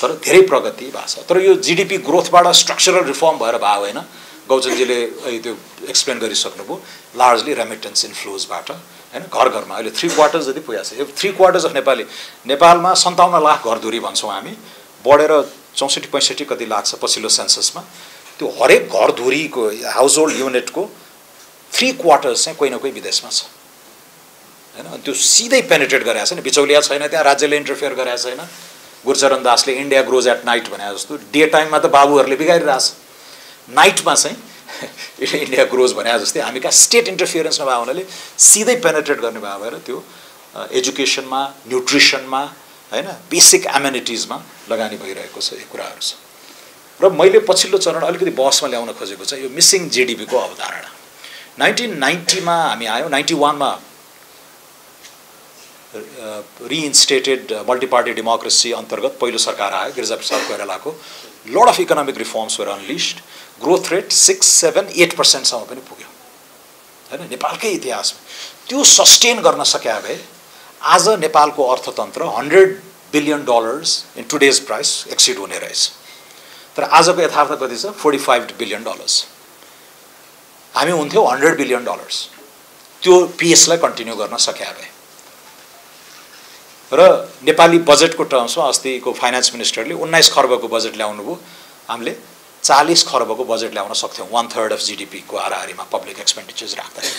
तर धेरै प्रगति भएको छ। तर यो जीडीपी ग्रोथबाट स्ट्रक्चरल रिफर्म भएर भयो होइन, गौचनजीले त्यो एक्सप्लेन गरिसक्नुभयो। लार्जली रेमिटेन्स इन्फ्लोजबाट हैन, घर घरमा अहिले 3/4 जति पुगेको छ। यो 3/4 अफ नेपालमा 57 लाख घरधुरी भन्छौँ हामी, बढेर 64-65 कति लाख छ पछिल्लो सेन्ससमा। त्यो हरेक घरधुरीको हाउस होल्ड युनिटको 3/4 चाहिँ कोही न कोही विदेशमा छ हैन। अनि त्यो सिधै पेनिट्रेट गरेको छ नि, बिचौलिया छैन त्यहाँ, राज्यले इन्टरफियर गरेको छैन। गुरचरण दासले इन्डिया ग्रोज एट नाइट भने जस्तो डे टाइममा त बाबुहरूले बिगारिरहेछ, नाइटमा चाहिँ इन्डिया ग्रोज भने जस्तै हामी कहाँ स्टेट इन्टरफियरेन्स नभएको हुनाले सिधै पेनिट्रेट गर्ने भयो भएर त्यो एजुकेसनमा, न्युट्रिसनमा हैन, बेसिक एमेनिटिजमा लगानी भइरहेको छ। यो कुराहरू छ र मैले पछिल्लो चरण अलिकति बहसमा ल्याउन खोजेको चाहिँ यो मिसिङ जीडीपी को अवधारणा। 1990 मा हामी आयौँ, 91 मा रिइन्स्टेटेड मल्टिपार्टी डेमोक्रेसी अन्तर्गत पहिलो सरकार आयो गिरिजाप्रसाद कोइरालाको। Lot of economic reforms were unleashed, growth rate 6-7-8% सम्म पनि पुग्यो हैन नेपालकै इतिहासमा। त्यो सस्टेन गर्न सके भए आज नेपालको अर्थतन्त्र $100 billion in today's price exceed हुने रहेछ। तर आजको यथार्थ कति छ? $45 बिलियन। हामी हुन्थ्यौँ $100 बिलियन। त्यो पेसलाई कन्टिन्यू गर्न सके भए। र नेपाली बजेटको टर्म्समा अस्तिको फाइनान्स मिनिस्टरले 19 खर्बको बजेट ल्याउनु भयो, हामीले 40 खर्बको बजेट ल्याउन सक्थ्यौँ 1/3 अफ जीडीपी को हाराहारीमा पब्लिक एक्सपेन्डिचर्स राख्दाखेरि।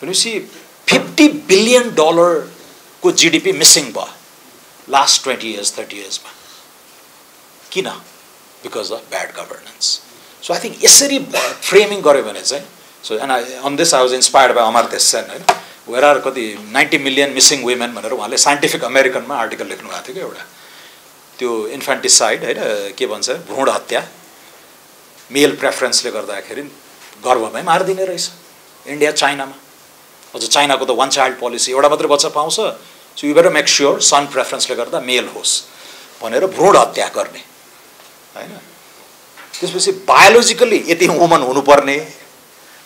भनेपछि $50 बिलियन को जीडीपी मिसिङ भयो लास्ट 20 years 30 years मा। किन? Because of bad governance. So I think यसरी फ्रेमिङ गर्यो भने चाहिँ, so and on this I was inspired by Amartya Sen हैन, वेयर आर कति 90 मिलियन मिसिङ वुमेन भनेर उहाँले साइन्टिफिक अमेरिकनमा आर्टिकल लेख्नु भएको थियो कि एउटा, त्यो इन्फेन्टिसाइड हैन के भन्छ भ्रूण हत्या मेल प्रेफरेन्सले गर्दाखेरि गर्भमै मारिदिने रहेछ इन्डिया चाइनामा। अझ चाइनाको त वन चाइल्ड पोलिसी, एउटा मात्रै बच्चा पाउँछ, so you better make sure son प्रेफरेन्सले गर्दा मेल होस् भनेर भ्रूण हत्या गर्ने हैन। त्यसपछि बायोलोजिकली यति वुमन हुनुपर्ने,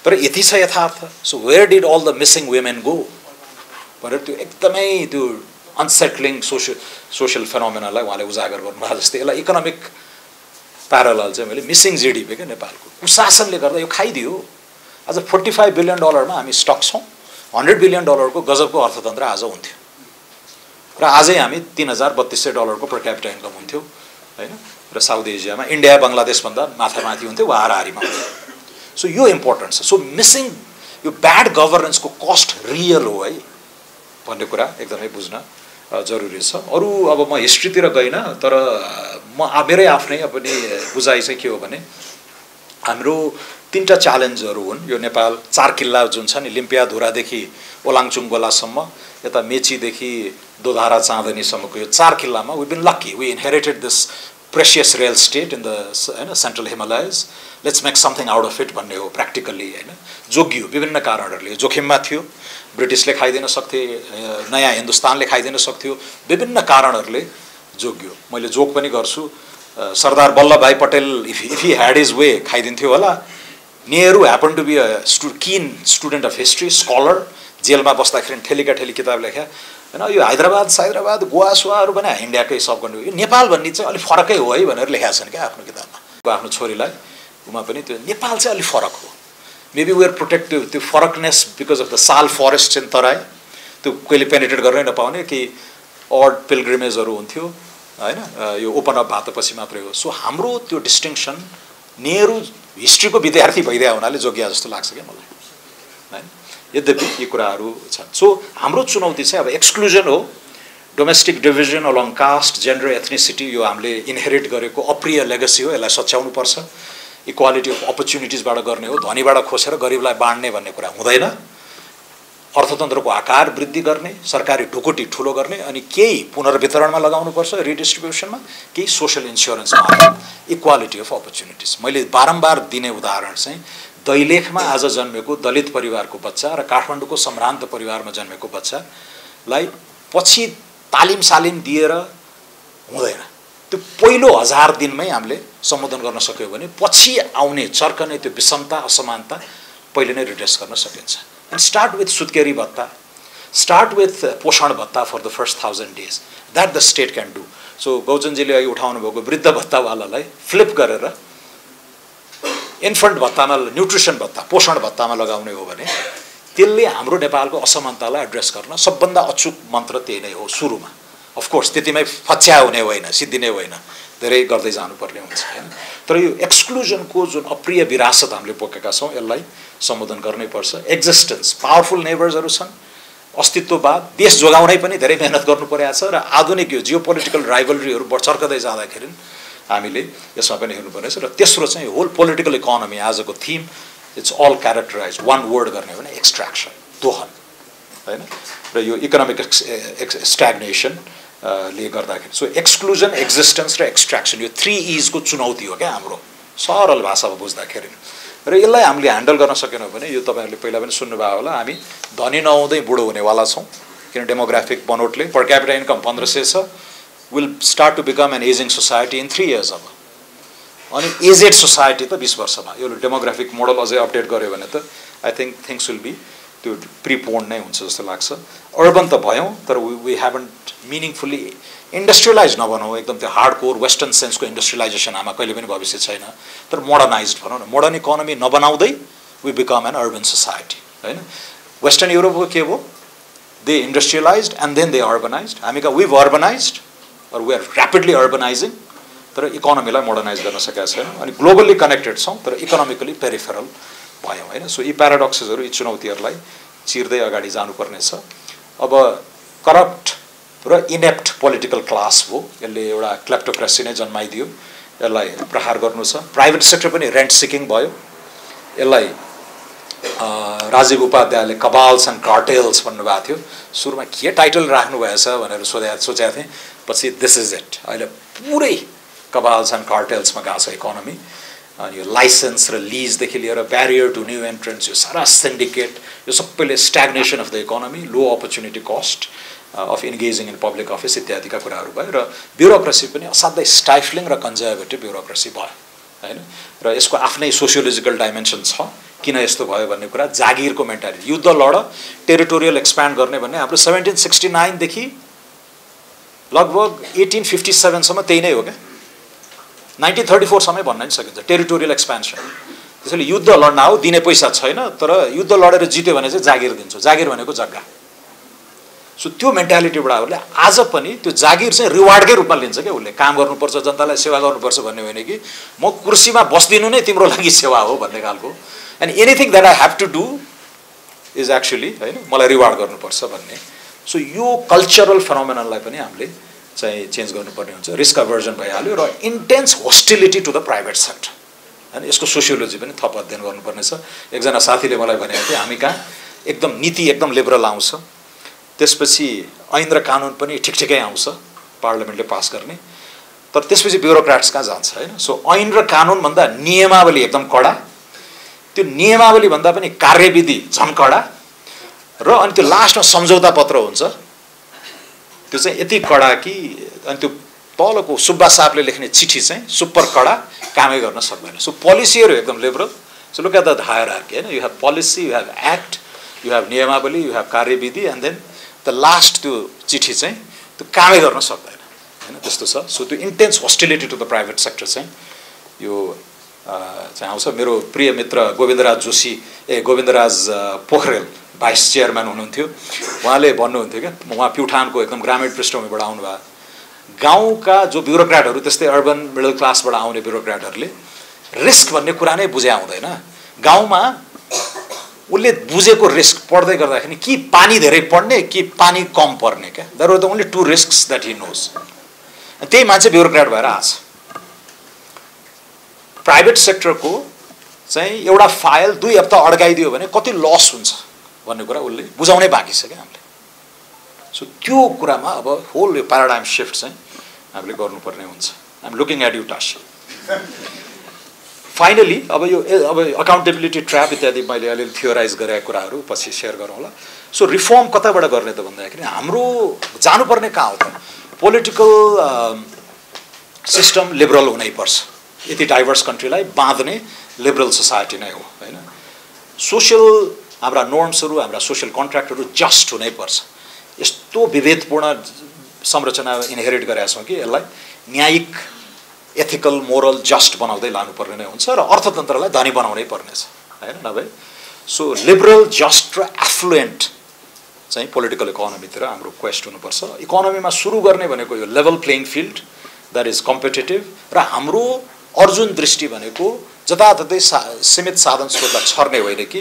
तर यति छ यथार्थ। So where did all the missing women go भनेर त्यो एकदमै त्यो अनसेटलिङ सोशल फेनोमेनालाई उहाँले उजागर गर्नुभयो जस्तै। यसलाई इकोनोमिक प्यारलल चाहिँ मैले मिसिङ जीडीपी क्या नेपालको कुशासनले गर्दा यो खाइदियो। आज $45 बिलियन मा हामी स्टक छौँ, $100 बिलियन को गजबको अर्थतन्त्र आज हुन्थ्यो र आजै हामी $3,300 को पर क्यापिटा इन्कम हुन्थ्यो हैन। र साउथ एसियामा इन्डिया बङ्गलादेशभन्दा माथि हुन्थ्यो वा हाराहारीमा। सो यो इम्पोर्टेन्ट छ। सो मिसिङ यो ब्याड गभर्नेन्सको कस्ट रियल हो है भन्ने कुरा एकदमै बुझ्न जरुरी छ। अरू अब म हिस्ट्रीतिर गइनँ, तर म मेरै आफ्नै पनि बुझाइ चाहिँ के हो भने हाम्रो 3टा च्यालेन्जहरू हुन्। यो नेपाल 4 किल्ला जुन छ नि, लिम्पियाधुरादेखि ओलाङचुङ गोलासम्म, यता मेचीदेखि दोधारा चाँदनीसम्मको यो 4 किल्लामा we been lucky, we inherited this precious real estate in the हैन central Himalayas, let's make something out of it भन्ने हो प्र्याक्टिकल्ली हैन। जोगियो विभिन्न कारणहरूले, जोखिममा थियो, ब्रिटिसले खाइदिन सक्थे, नयाँ हिन्दुस्तानले खाइदिन सक्थ्यो, विभिन्न कारणहरूले जोगियो। मैले जोक पनि गर्छु, Sardar Vallabhbhai Patel if he had his way खाइदिन्थ्यो होला। Nehru happen to be a keen student of history, scholar, जेलमा बस्दाखेरि ठेलीका ठेली किताब लेख्या हैन। यो हैदराबाद गोवा सुवाहरू भने इन्डियाकै सब कन्ट्री, यो नेपाल भन्ने चाहिँ अलिक फरकै हो है भनेर लेखेका छन् क्या आफ्नो किताबमा। आफ्नो छोरीलाई उमा पनि त्यो नेपाल चाहिँ अलिक फरक हो, मेबी वेयर प्रोटेक्टिभ, त्यो फरकनेस बिकज अफ द साल फरेस्ट इन तराई, त्यो कहिले पेनिट्रेट गर्नै नपाउने कि अड पिलग्रिमेजहरू हुन्थ्यो हैन। यो ओपन अप भातपछि मात्रै हो। सो हाम्रो त्यो डिस्टिङसन नेहरू हिस्ट्रीको विद्यार्थी भइदिया हुनाले जोगिया जस्तो लाग्छ क्या मलाई हैन। यद्यपि यी कुराहरू छन्। सो हाम्रो चुनौती चाहिँ अब एक्सक्लुजन हो, domestic division along caste, gender, ethnicity, यो हामीले इनहेरिट गरेको अप्रिय लेगेसी हो, यसलाई सच्याउनुपर्छ। इक्वालिटी अफ अपर्च्युनिटिजबाट गर्ने हो, धनीबाट खोसेर गरिबलाई बाँड्ने भन्ने कुरा हुँदैन। अर्थतन्त्रको आकार वृद्धि गर्ने, सरकारी ढुकुटी ठुलो गर्ने, अनि केही पुनर्वितरणमा लगाउनुपर्छ, रिडिस्ट्रिब्युसनमा, केही सोसल इन्स्योरेन्समा, इक्वालिटी अफ अपर्च्युनिटिज। मैले बारम्बार दिने उदाहरण चाहिँ दैलेखमा आज जन्मेको दलित परिवारको बच्चा र काठमाडौँको सम्भ्रान्त परिवारमा जन्मेको बच्चालाई पछि तालिम सालिम दिएर हुँदैन। त्यो पहिलो 1000 दिनमै हामीले सम्बोधन गर्न सक्यो भने पछि आउने चर्कने त्यो विषमता असमानता पहिले नै रिड्रेस गर्न सकिन्छ। एन्ड स्टार्ट विथ सुत्केरी भत्ता, start with poshan bhatta for the first 1000 days, that the state can do. So गौचनजीले अघि उठाउनु भएको वृद्ध भत्तावालालाई फ्लिप गरेर इन्फन्ट भत्तामा, न्युट्रिसन भत्ता, पोषण भत्तामा लगाउने हो भने त्यसले हाम्रो नेपालको असमानतालाई एड्रेस गर्न सबभन्दा अचुक मन्त्र त्यही नै हो सुरुमा। अफकोर्स त्यतिमै फच्या हुने होइन, सिद्धिने होइन, धेरै गर्दै जानुपर्ने हुन्छ हैन। तर यो एक्सक्लुजनको जुन अप्रिय विरासत हामीले बोकेका छौँ यसलाई सम्बोधन गर्नै पर्छ। एक्जिस्टेन्स, पावरफुल नेबर्सहरू छन्, अस्तित्ववाद, देश जोगाउनै पनि धेरै मेहनत गर्नु परेको छ र आधुनिक यो जियो पोलिटिकल राइभलरीहरू चर्कदै जाँदाखेरि हामीले यसमा पनि हेर्नुपर्नेछ। र तेस्रो चाहिँ होल पोलिटिकल इकोनोमी आजको theme it's all characterise one word गर्ने हो भने एक्सट्र्याक्सन, दोहन हैन। र यो इकोनोमिक स्ट्याग्नेसन ले गर्दाखेरि सो एक्सक्लुजन, एक्जिस्टेन्स र एक्सट्र्याक्सन यो 3 E's को चुनौती हो क्या हाम्रो सरल भाषामा बुझ्दाखेरि। र यसलाई हामीले ह्यान्डल गर्न सकेनौँ भने यो तपाईँहरूले पहिला पनि सुन्नुभयो होला, हामी धनी नहुँदै बुढो हुनेवाला छौँ। किन डेमोग्राफिक बनोटले पर क्यापिटा इन्कम 1500 छ, will start to become an ageing society in 3 years अब। अनि एजेड सोसाइटी त 20 वर्षमा। यो डेमोग्राफिक मोडल अझै अपडेट गर्यो भने त I think things will be त्यो प्रिपोन्ड नै हुन्छ जस्तो लाग्छ। अर्बन त भयौँ तर वी हेभन्ट मिनिङफुल्ली इन्डस्ट्रियलाइज नबनाउँ, एकदम त्यो हार्ड कोर वेस्टर्न सेन्सको इन्डस्ट्रियलाइजेसन हामा कहिले पनि भविष्य छैन। तर मोडर्नाइज भनौँ न, मोडर्न इकोनोमी नबनाउँदै we become an urban society हैन। वेस्टर्न युरोपको के हो, they industrialised and then they urbanised. हामी कहाँ we've urbanised or we are rapidly urbanising, तर इकोनोमीलाई मोडर्नाइज गर्न सकेका छैनौँ। अनि ग्लोबल्ली कनेक्टेड छौँ तर इकोनोमिकली पेरिफेरल भयौँ हैन। सो यी प्याराडक्सेसहरू, यी चुनौतीहरूलाई चिर्दै अगाडि जानुपर्नेछ। अब करप्ट र इनेप्ट पोलिटिकल क्लास हो, यसले एउटा क्लेप्टोक्रेसी नै जन्माइदियो, यसलाई प्रहार गर्नु छ। प्राइभेट सेक्टर पनि रेन्ट सिकिङ भयो, यसलाई राजीव उपाध्यायले कबाल्स एन्ड कार्टेल्स भन्नुभएको थियो। सुरुमा के टाइटल राख्नुभएछ भनेर सोचेको थिएँ, पछि दिस इज इट। अहिले पुरै कबाल्स एन्ड कार्टेल्समा गएको छ इकोनोमी। अनि यो लाइसेन्स र लिजदेखि लिएर ब्यारियर टु न्यू एन्ट्रेन्स, यो सारा सिन्डिकेट, यो सबैले stagnation of the economy, low opportunity cost of engaging in public office इत्यादिका कुराहरू भयो। र ब्युरोक्रेसी पनि असाध्यै स्टाइफलिङ र कन्जर्भेटिभ ब्युरोक्रेसी भयो हैन। र यसको आफ्नै सोसियोलोजिकल डाइमेन्सन छ, किन यस्तो भयो भन्ने कुरा। जागिरको मेन्टालिटी, युद्ध लड, टेरिटोरियल एक्सप्यान्ड गर्ने भन्ने हाम्रो 1769 देखि लगभग 1857 सम्म त्यही नै हो क्या। 1934 सम्म भन्न नि सकिन्छ टेरिटोरियल एक्सप्यान्सन। त्यसैले युद्ध लड्न हो, दिने पैसा छैन, तर युद्ध लडेर जित्यो भने चाहिँ जागिर दिन्छु, जागिर भनेको जग्गा। सो त्यो मेन्टालिटीबाट उसले आज पनि त्यो जागिर चाहिँ रिवार्डकै रूपमा लिन्छ क्या। उसले काम गर्नुपर्छ, जनतालाई सेवा गर्नुपर्छ भन्ने होइन कि म कुर्सीमा बस्दिनु नै तिम्रो लागि सेवा हो भन्ने खालको। And anything that I have to do is actually होइन मलाई रिवार्ड गर्नुपर्छ भन्ने। सो यो कल्चरल फेनोमेननलाई पनि हामीले चाहिँ चेन्ज गर्नुपर्ने हुन्छ। रिस्क अभर्जन भइहाल्यो र intense hostility to the private sector हैन। यसको सोसियोलोजी पनि थप अध्ययन गर्नुपर्ने छ। एकजना साथीले मलाई भनेको थियो हामी कहाँ एकदम नीति एकदम लिबरल आउँछ, त्यसपछि ऐन र कानुन पनि ठिकठिकै आउँछ पार्लियामेन्टले पास गर्ने, तर त्यसपछि ब्युरोक्राट्स कहाँ जान्छ हैन। सो ऐन र कानुन भन्दा नियमावली एकदम कडा, त्यो नियमावली भन्दा पनि कार्यविधि झन् कडा, र अनि त्यो लास्टमा सम्झौता पत्र हुन्छ, त्यो चाहिँ यति कडा कि अनि त्यो तलको सुब्बा साहबले लेख्ने चिठी चाहिँ सुपर कडा, कामै गर्न सक्दैन। सो पोलिसीहरू एकदम liberal. So look at the hierarchy हैन। You have policy, you have act, you have नियमावली, यु हेभ कार्यविधि, एन्ड देन द लास्ट त्यो चिठी चाहिँ त्यो कामै गर्न सक्दैन हैन, त्यस्तो छ। सो त्यो intense hostility to the private sector चाहिँ यो चाहिँ आउँछ। मेरो प्रिय मित्र गोविन्दराज पोखरेल भाइस चेयरम्यान हुनुहुन्थ्यो, उहाँले भन्नुहुन्थ्यो क्या, उहाँ प्युठानको एकदम ग्रामीण पृष्ठभूमिबाट आउनुभयो। गाउँका जो ब्युरोक्राटहरू, त्यस्तै अर्बन मिडल क्लासबाट आउने ब्युरोक्राटहरूले रिस्क भन्ने कुरा नै बुझे आउँदैन। गाउँमा उसले बुझेको रिस्क पढ्दै गर्दाखेरि कि पानी धेरै पर्ने कि पानी कम पर्ने क्या, there are the only 2 risks that he knows. त्यही मान्छे ब्युरोक्राट भएर आछ। प्राइभेट सेक्टरको चाहिँ एउटा फाइल 2 हप्ता अड्काइदियो भने कति लस हुन्छ भन्ने कुरा उसले बुझाउनै बाँकी छ क्या हामीले। सो त्यो कुरामा अब होल यो प्याराडाइम शिफ्ट चाहिँ हामीले गर्नुपर्ने हुन्छ। I'm looking at you Tashi. Finally अब अकाउन्टेबिलिटी ट्र्याप इत्यादि मैले अलिअलि थियोराइज गरेका कुराहरू पछि सेयर गरौँ होला। सो रिफर्म कताबाट गर्ने त भन्दाखेरि हाम्रो जानुपर्ने कहाँ हो त, पोलिटिकल सिस्टम लिबरल हुनैपर्छ। यति डाइभर्स कन्ट्रीलाई बाँध्ने लिबरल सोसाइटी नै हो हैन। सोसियल हाम्रा नोर्म्सहरू, हाम्रा सोसियल कन्ट्र्याक्टहरू जस्ट हुनैपर्छ। यस्तो विभेदपूर्ण संरचना इनहेरिट गरेका छौँ कि यसलाई न्यायिक, एथिकल, मोरल, जस्ट बनाउँदै लानुपर्ने नै हुन्छ र अर्थतन्त्रलाई धनी बनाउनै पर्नेछ हैन नभए। सो लिबरल, जस्ट र एफ्लुएन्ट चाहिँ पोलिटिकल इकोनोमीतिर हाम्रो क्वेस्ट हुनुपर्छ। इकोनोमीमा सुरु गर्ने भनेको यो level playing field that is competitive, र हाम्रो अर्जुन दृष्टि भनेको जताततै सीमित साधन स्रोतलाई छर्ने होइन कि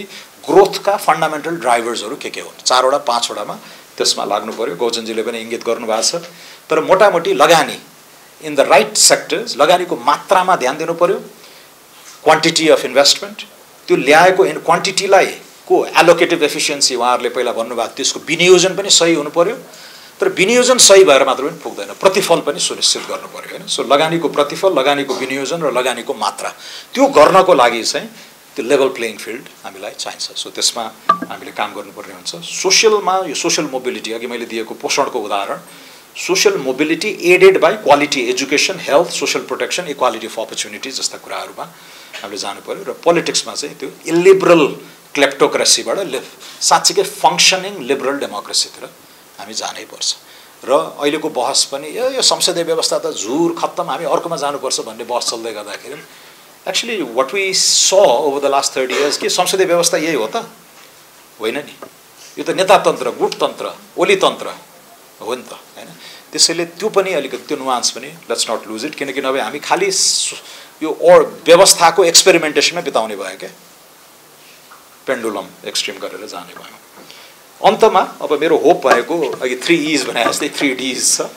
ग्रोथका फन्डामेन्टल ड्राइभर्सहरू के हुन्, 4 वटा 5 वटामा त्यसमा लाग्नु पर्यो। गौचनजीले पनि इङ्गित गर्नुभएको छ। तर मोटामोटी लगानी इन द राइट सेक्टर्स, लगानीको मात्रामा ध्यान दिनु पर्यो, क्वान्टिटी अफ इन्भेस्टमेन्ट, त्यो ल्याएको क्वान्टिटीलाई को एलोकेटिभ एफिसियन्सी उहाँहरूले पहिला भन्नुभएको, त्यसको विनियोजन पनि सही हुनु पर्यो। तर विनियोजन सही भएर मात्र पनि पुग्दैन, प्रतिफल पनि सुनिश्चित गर्नु पर्यो हैन। सो लगानीको प्रतिफल, लगानीको विनियोजन र लगानीको मात्रा, त्यो गर्नको लागि चाहिँ त्यो लेभल प्लेइङ फिल्ड हामीलाई चाहिन्छ। सो त्यसमा हामीले काम गर्नुपर्ने हुन्छ। सोसियलमा यो सोसियल मोबिलिटी, अघि मैले दिएको पोषणको उदाहरण, social mobility aided by quality education, health, social protection, equality of opportunity जस्ता कुराहरूमा हामीले जानु पर्यो। र पोलिटिक्समा चाहिँ त्यो इलिबरल क्लेप्टोक्रेसीबाट साँच्चीकै फङ्सनिङ लिबरल डेमोक्रेसीतिर हामी जानै पर्छ। र अहिलेको बहस पनि यो संसदीय व्यवस्था त झुर खत्तम, हामी अर्कोमा जानुपर्छ भन्ने बहस चल्दै गर्दाखेरि एक्चुअली वाट वी स ओभर द लास्ट 30 years कि संसदीय व्यवस्था यही हो त होइन नि, यो त नेतातन्त्र, गुटतन्त्र, ओलीतन्त्र हो नि त हैन। त्यसैले त्यो पनि अलिकति त्यो नुआन्स पनि लेट्स नट लुज इट, किनकि नभए हामी खालि यो व्यवस्थाको एक्सपेरिमेन्टेसनमा बिताउने भयो क्या, पेन्डुलम एक्सट्रिम गरेर जाने भयो। अन्तमा अब मेरो होप भनेको अघि 3 E's भने जस्तै 3 D's छ,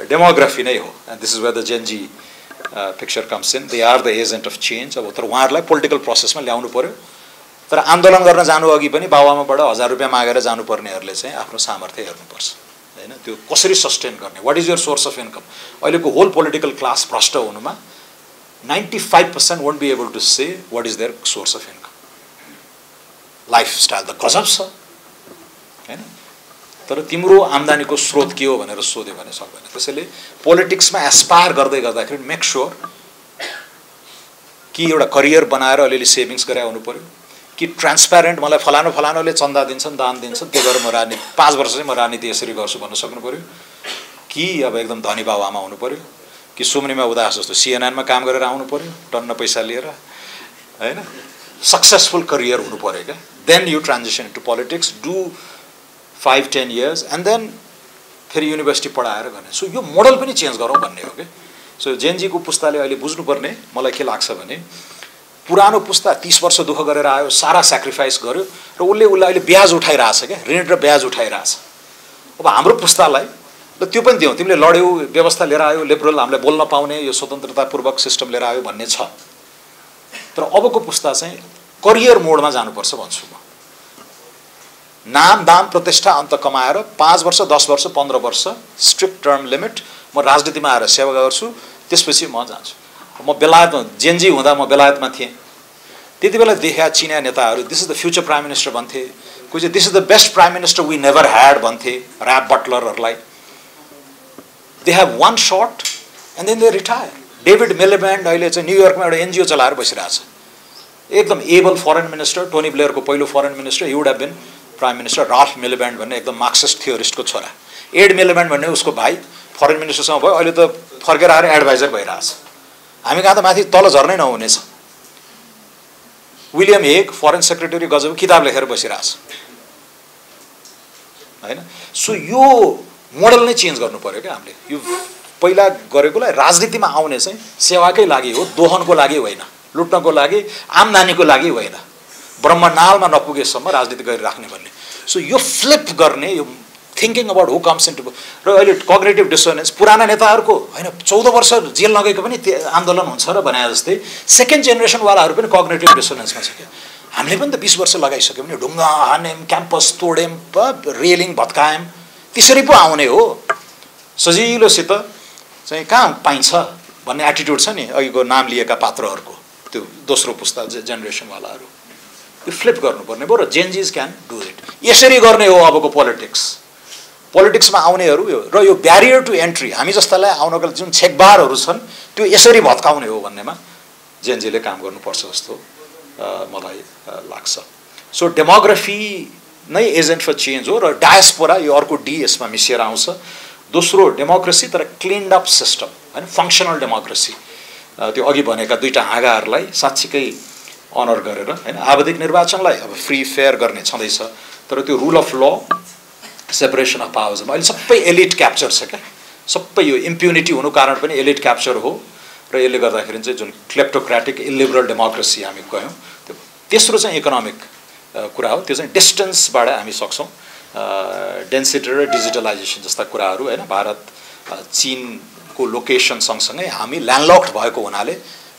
डेमोग्राफी नै हो। And this is where the Gen Z picture comes in, they are the agent of change. अब तर उहाँहरूलाई पोलिटिकल प्रोसेसमा ल्याउनु पर्यो। तर आन्दोलन गर्न जानु अघि पनि बाबुआमाबाट 1000 रुपियाँ मागेर जानुपर्नेहरूले चाहिँ आफ्नो सामर्थ्य हेर्नुपर्छ हैन। त्यो कसरी सस्टेन गर्ने, what is your source of income. अहिलेको होल पोलिटिकल क्लास भ्रष्ट हुनुमा 95% won't be able to say what is their source of income. Lifestyle त गजब छ हैन, तर तिम्रो आम्दानीको स्रोत के हो भनेर सोध्यो भने सक्दैन। त्यसैले पोलिटिक्समा एस्पायर गर्दै गर्दाखेरि मेक श्योर कि एउटा करियर बनाएर अलिअलि सेभिङ्स गरे हुनु पर्यो, कि ट्रान्सप्यारेन्ट मलाई फलानुले चन्दा दिन्छन्, दान दिन्छन्, त्यो गरेर म राजनीति 5 वर्ष चाहिँ म राजनीति यसरी गर्छु भन्न सक्नु पर्यो, कि अब एकदम धनी बाबुआमा हुनु पर्यो, कि सुमनिमा उदास जस्तो CNN मा काम गरेर आउनु पर्यो टन्न पैसा लिएर हैन। सक्सेसफुल करियर हुनु पर्यो क्या, then you transition into politics, do 5-10 years and then फेरि युनिभर्सिटी पढाएर गर्ने। सो यो मोडल पनि चेन्ज गरौँ भन्ने हो कि। सो जेनजीको पुस्ताले अहिले बुझ्नुपर्ने मलाई के लाग्छ भने, पुरानो पुस्ता 30 वर्ष दुःख गरेर आयो, सारा सेक्रिफाइस गर्यो र उसले अहिले ब्याज उठाइरहेछ क्या, ऋण र ब्याज उठाइरहेछ। अब हाम्रो पुस्तालाई ल त्यो पनि दिउँ, तिमीले लड्यौ, व्यवस्था लिएर आयो, लिबरल हामीलाई बोल्न पाउने यो स्वतन्त्रतापूर्वक सिस्टम लिएर आयो भन्ने छ। तर अबको पुस्ता चाहिँ करियर मोडमा जानुपर्छ भन्छु म। नाम दाम प्रतिष्ठा अन्त कमाएर 5 वर्ष 10 वर्ष 15 वर्ष स्ट्रिक्ट टर्म लिमिट म राजनीतिमा आएर सेवा गर्छु, त्यसपछि म जान्छु। म बेलायतमा जेनजी हुँदा म बेलायतमा थिएँ, त्यति बेला देखा चिनिया नेताहरू this is the future prime minister भन्थे, कोही चाहिँ this is the best prime minister we never had भन्थे ऱ्याप बटलरहरूलाई। They have one shot and then they retire. David Miliband अहिले चाहिँ न्युयोर्कमा एउटा एनजिओ चलाएर बसिरहेछ, एकदम एबल फरेन मिनिस्टर, टोनी ब्लेयरको पहिलो foreign minister, he would have been prime minister. Ralph Miliband भन्ने एकदम मार्क्सिस्ट थियोरिस्टको छोरा, एड मिलिब्यान्ड भन्ने उसको भाइ फरेन मिनिस्टरसँग भयो, अहिले त फर्केर आएर एडभाइजर भइरहेछ। हामी कहाँ त माथि तल झर्नै नहुनेछ। विलियम हेग फरेन सेक्रेटरी गजब किताब लेखेर बसिरहेछ हैन। सो यो मोडल नै चेन्ज गर्नु पर्यो क्या हामीले। यो पहिला गरेकोलाई राजनीतिमा आउने चाहिँ सेवाकै लागि हो, दोहनको लागि होइन, लुट्नको लागि, आम्दानीको लागि होइन, ब्रह्मनालमा नपुगेसम्म राजनीति गरिराख्ने भन्ने। सो यो फ्लिप गर्ने, यो thinking about who comes into. र अहिले कग्निटिभ डिसोनेन्स पुराना नेताहरूको होइन, 14 वर्ष जेल नगएको पनि आन्दोलन हुन्छ र भने जस्तै सेकेन्ड जेनेरेसनवालाहरू पनि कग्निटिभ डिसोनेन्समा छ क्या। हामीले पनि त 20 वर्ष लगाइसक्यौँ नि, ढुङ्गा हान्यौँ, क्याम्पस तोड्यौँ, रेलिङ भत्कायौँ, त्यसरी पो आउने हो। सजिलोसित चाहिँ कहाँ पाइन्छ भन्ने एटिट्युड छ नि अघिको नाम लिएका पात्रहरूको त्यो दोस्रो पुस्ता जेनेरेसनवालाहरू यो फ्लिप गर्नुपर्ने भयो र जेनजिज क्यान डु इट। यसरी गर्ने हो अबको पोलिटिक्समा आउनेहरू र यो ब्यारियर टु एन्ट्री हामी जस्तालाई आउनको जुन छेकबारहरू छन् त्यो यसरी भत्काउने हो भन्नेमा जेनजीले काम गर्नुपर्छ जस्तो मलाई लाग्छ। सो डेमोग्राफी नै एजेन्ट फर चेन्ज हो र डायस्पोरा यो अर्को डी यसमा मिसिएर आउँछ। दोस्रो डेमोक्रेसी तर क्लिन्ड अप सिस्टम हैन, फङ्सनल डेमोक्रेसी। त्यो अघि भनेका दुईटा हाँगाहरूलाई साँच्चीकै अनर गरेर हैन, आवधिक निर्वाचनलाई अब फ्री फेयर गर्ने छँदैछ तर त्यो रुल अफ ल, सेपरेसन अफ पावर्समा अहिले सबै एलिट क्याप्चर छ क्या। सबै यो इम्प्युनिटी हुनु कारण पनि एलिट क्याप्चर हो र यसले गर्दाखेरि चाहिँ जुन क्लेप्टोक्रेटिक इलिबरल डेमोक्रेसी हामी गयौँ त्यो। तेस्रो चाहिँ इकोनोमिक कुरा हो, त्यो चाहिँ डिस्टेन्सबाट हामी सक्छौँ। डेन्सिटी र डिजिटलाइजेसन जस्ता कुराहरू हैन, भारत चीनको लोकेसन सँगसँगै हामी ल्यान्डलक्ड भएको हुनाले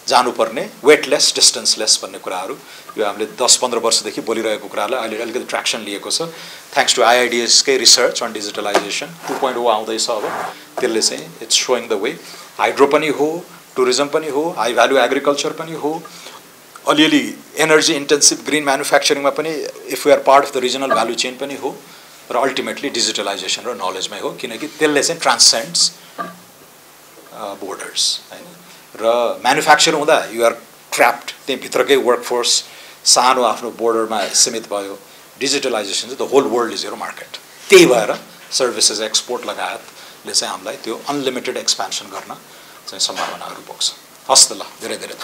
जानुपर्ने वेटलेस डिस्टेन्सलेस भन्ने कुराहरू यो हामीले 10-15 वर्षदेखि बोलिरहेको कुरालाई अहिले अलिकति ट्र्याक्सन लिएको छ थ्याङ्क्स टु आइआइडिएसकै रिसर्च अन डिजिटलाइजेसन 2.0 आउँदैछ अब। त्यसले चाहिँ it's showing the way. Hydro पनि हो, टुरिज्म पनि हो, हाई भ्यालु एग्रिकल्चर पनि हो, अलिअलि एनर्जी इन्टेन्सिभ ग्रिन म्यानुफ्याक्चरिङमा पनि if we are part of the regional value chain पनि हो र अल्टिमेटली डिजिटलाइजेसन र नलेजमै हो किनकि त्यसले चाहिँ ट्रान्सेन्ड्स बोर्डर्स हैन। र म्यानुफ्याक्चर हुँदा युआर ट्र्याप्ड त्यही भित्रकै वर्कफोर्स सानो आफ्नो बोर्डरमा सीमित भयो। डिजिटलाइजेसन चाहिँ the whole world is your market. त्यही भएर सर्भिसेस एक्सपोर्ट लगायतले चाहिँ हामीलाई त्यो अनलिमिटेड एक्सपेन्सन गर्न चाहिँ सम्भावनाहरू बोक्छ। हस् त ल, धेरै धेरै